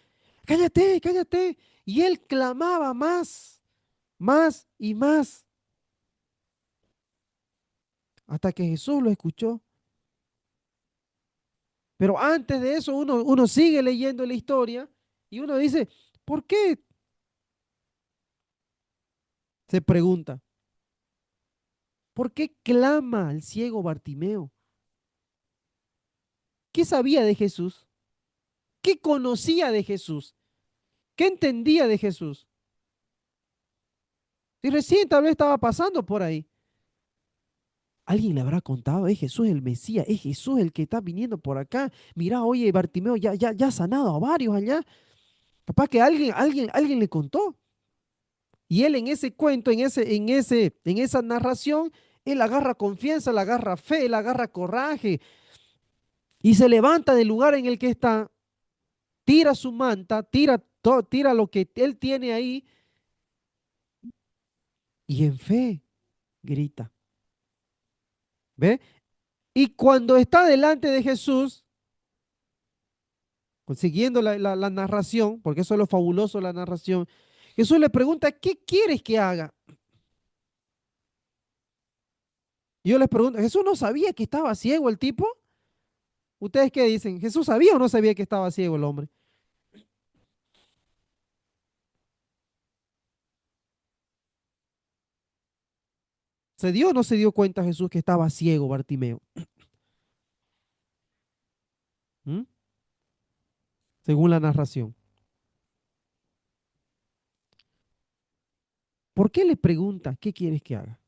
cállate, cállate. Y él clamaba más y más, hasta que Jesús lo escuchó. Pero antes de eso, uno sigue leyendo la historia y uno dice, ¿por qué? Se pregunta, ¿por qué clama el ciego Bartimeo? ¿Qué sabía de Jesús? ¿Qué conocía de Jesús? ¿Qué entendía de Jesús? Y recién tal vez estaba pasando por ahí. Alguien le habrá contado, es Jesús el Mesías, es Jesús el que está viniendo por acá. Mira, oye, Bartimeo ya ha sanado a varios allá. Capaz que alguien le contó. Y él en ese cuento, en esa narración, él agarra confianza, él agarra fe, él agarra coraje y se levanta del lugar en el que está, tira su manta, tira lo que él tiene ahí y en fe grita. ¿Ve? Y cuando está delante de Jesús, siguiendo la narración, porque eso es lo fabuloso de la narración, Jesús le pregunta, ¿qué quieres que haga? Y yo les pregunto, ¿Jesús no sabía que estaba ciego el tipo? ¿Ustedes qué dicen? ¿Jesús sabía o no sabía que estaba ciego el hombre? ¿Se dio o no se dio cuenta Jesús que estaba ciego Bartimeo? ¿Mm? Según la narración. ¿Por qué le pregunta, ¿qué quieres que haga?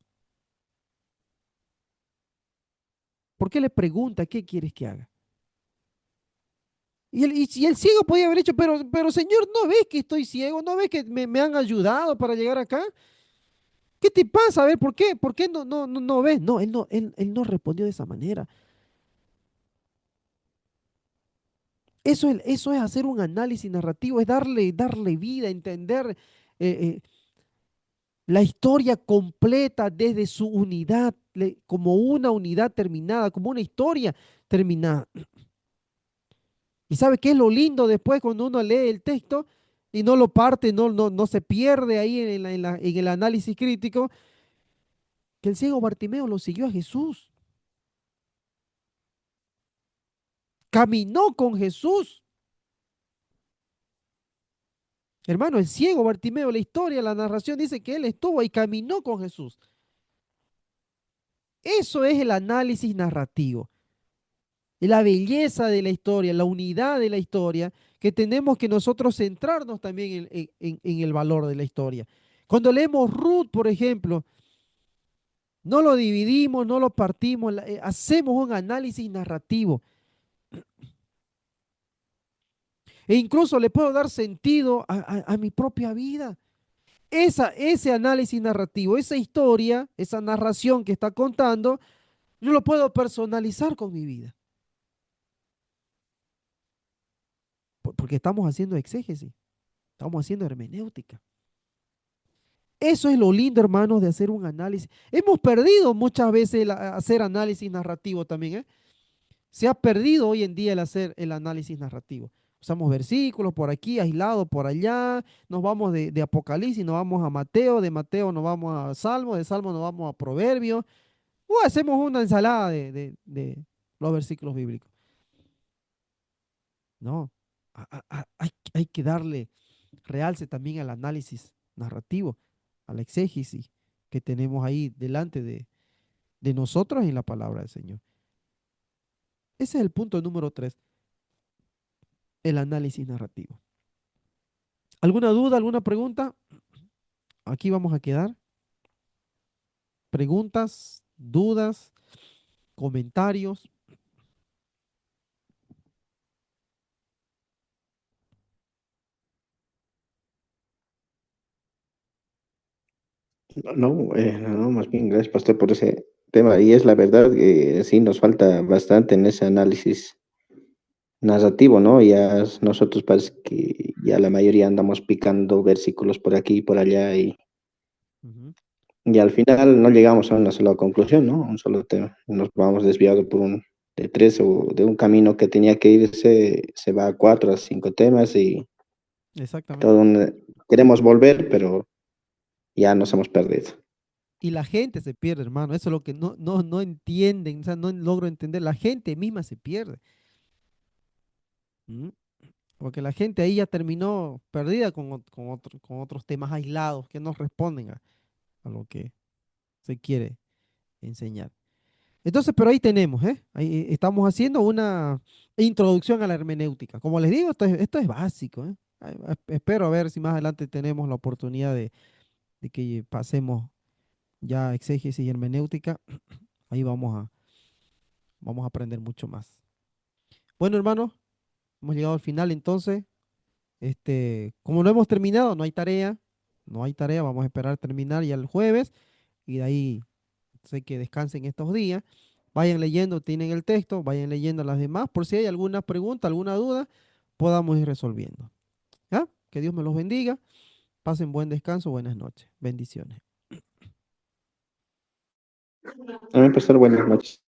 ¿Por qué le pregunta, ¿qué quieres que haga? Y el ciego podía haber dicho, pero Señor, ¿no ves que estoy ciego? ¿No ves que me han ayudado para llegar acá? ¿Qué te pasa? A ver, ¿por qué? ¿Por qué no ves? No, él no respondió de esa manera. Eso es hacer un análisis narrativo, es darle vida, entender la historia completa desde su unidad, como una unidad terminada, como una historia terminada. ¿Y sabe qué es lo lindo después cuando uno lee el texto y no lo parte, no se pierde ahí en el análisis crítico? Que el ciego Bartimeo lo siguió a Jesús, caminó con Jesús. Hermano, el ciego Bartimeo, la historia, la narración dice que él estuvo y caminó con Jesús. Eso es el análisis narrativo, la belleza de la historia, la unidad de la historia, que tenemos que nosotros centrarnos también en el valor de la historia. Cuando leemos Ruth, por ejemplo, no lo dividimos, no lo partimos, hacemos un análisis narrativo e incluso le puedo dar sentido a mi propia vida. Ese análisis narrativo, esa historia, esa narración que está contando, yo lo puedo personalizar con mi vida, porque estamos haciendo exégesis, estamos haciendo hermenéutica. Eso es lo lindo, hermanos, de hacer un análisis. Hemos perdido muchas veces hacer análisis narrativo también, ¿eh? Se ha perdido hoy en día el hacer el análisis narrativo. Usamos versículos por aquí, aislados por allá, nos vamos de Apocalipsis, nos vamos a Mateo, de Mateo nos vamos a Salmo, de Salmo nos vamos a Proverbios, o hacemos una ensalada de los versículos bíblicos. No, hay que darle realce también al análisis narrativo, a la exégesis que tenemos ahí delante de nosotros en la palabra del Señor. Ese es el punto número 3, el análisis narrativo. ¿Alguna duda, alguna pregunta? Aquí vamos a quedar. Preguntas, dudas, comentarios. No, más bien, gracias, pastor, por ese tema. Y es la verdad que sí, nos falta bastante en ese análisis narrativo, ¿no? Ya nosotros parece que ya la mayoría andamos picando versículos por aquí y por allá Ujú. y al final no llegamos a una sola conclusión, ¿no? Un solo tema. Nos vamos desviados por de tres o de un camino que tenía que irse, se va a cuatro, a cinco temas y todo Exactamente. queremos volver, pero ya nos hemos perdido. Y la gente se pierde, hermano. Eso es lo que no entienden, o sea, no logro entender. La gente misma se pierde. ¿Mm? Porque la gente ahí ya terminó perdida con otros temas aislados que no responden a lo que se quiere enseñar. Entonces, pero ahí tenemos, ¿eh? Ahí estamos haciendo una introducción a la hermenéutica. Como les digo, esto es básico, ¿eh? Espero a ver si más adelante tenemos la oportunidad de que pasemos ya a exégesis y hermenéutica. Ahí vamos a aprender mucho más. Bueno, hermanos, hemos llegado al final entonces. Como no hemos terminado, no hay tarea. No hay tarea, vamos a esperar terminar ya el jueves y de ahí sé que descansen estos días. Vayan leyendo, tienen el texto, vayan leyendo las demás, por si hay alguna pregunta, alguna duda, podamos ir resolviendo. ¿Ya? Que Dios me los bendiga. Pasen buen descanso, buenas noches. Bendiciones. A mí, pastor, buenas noches.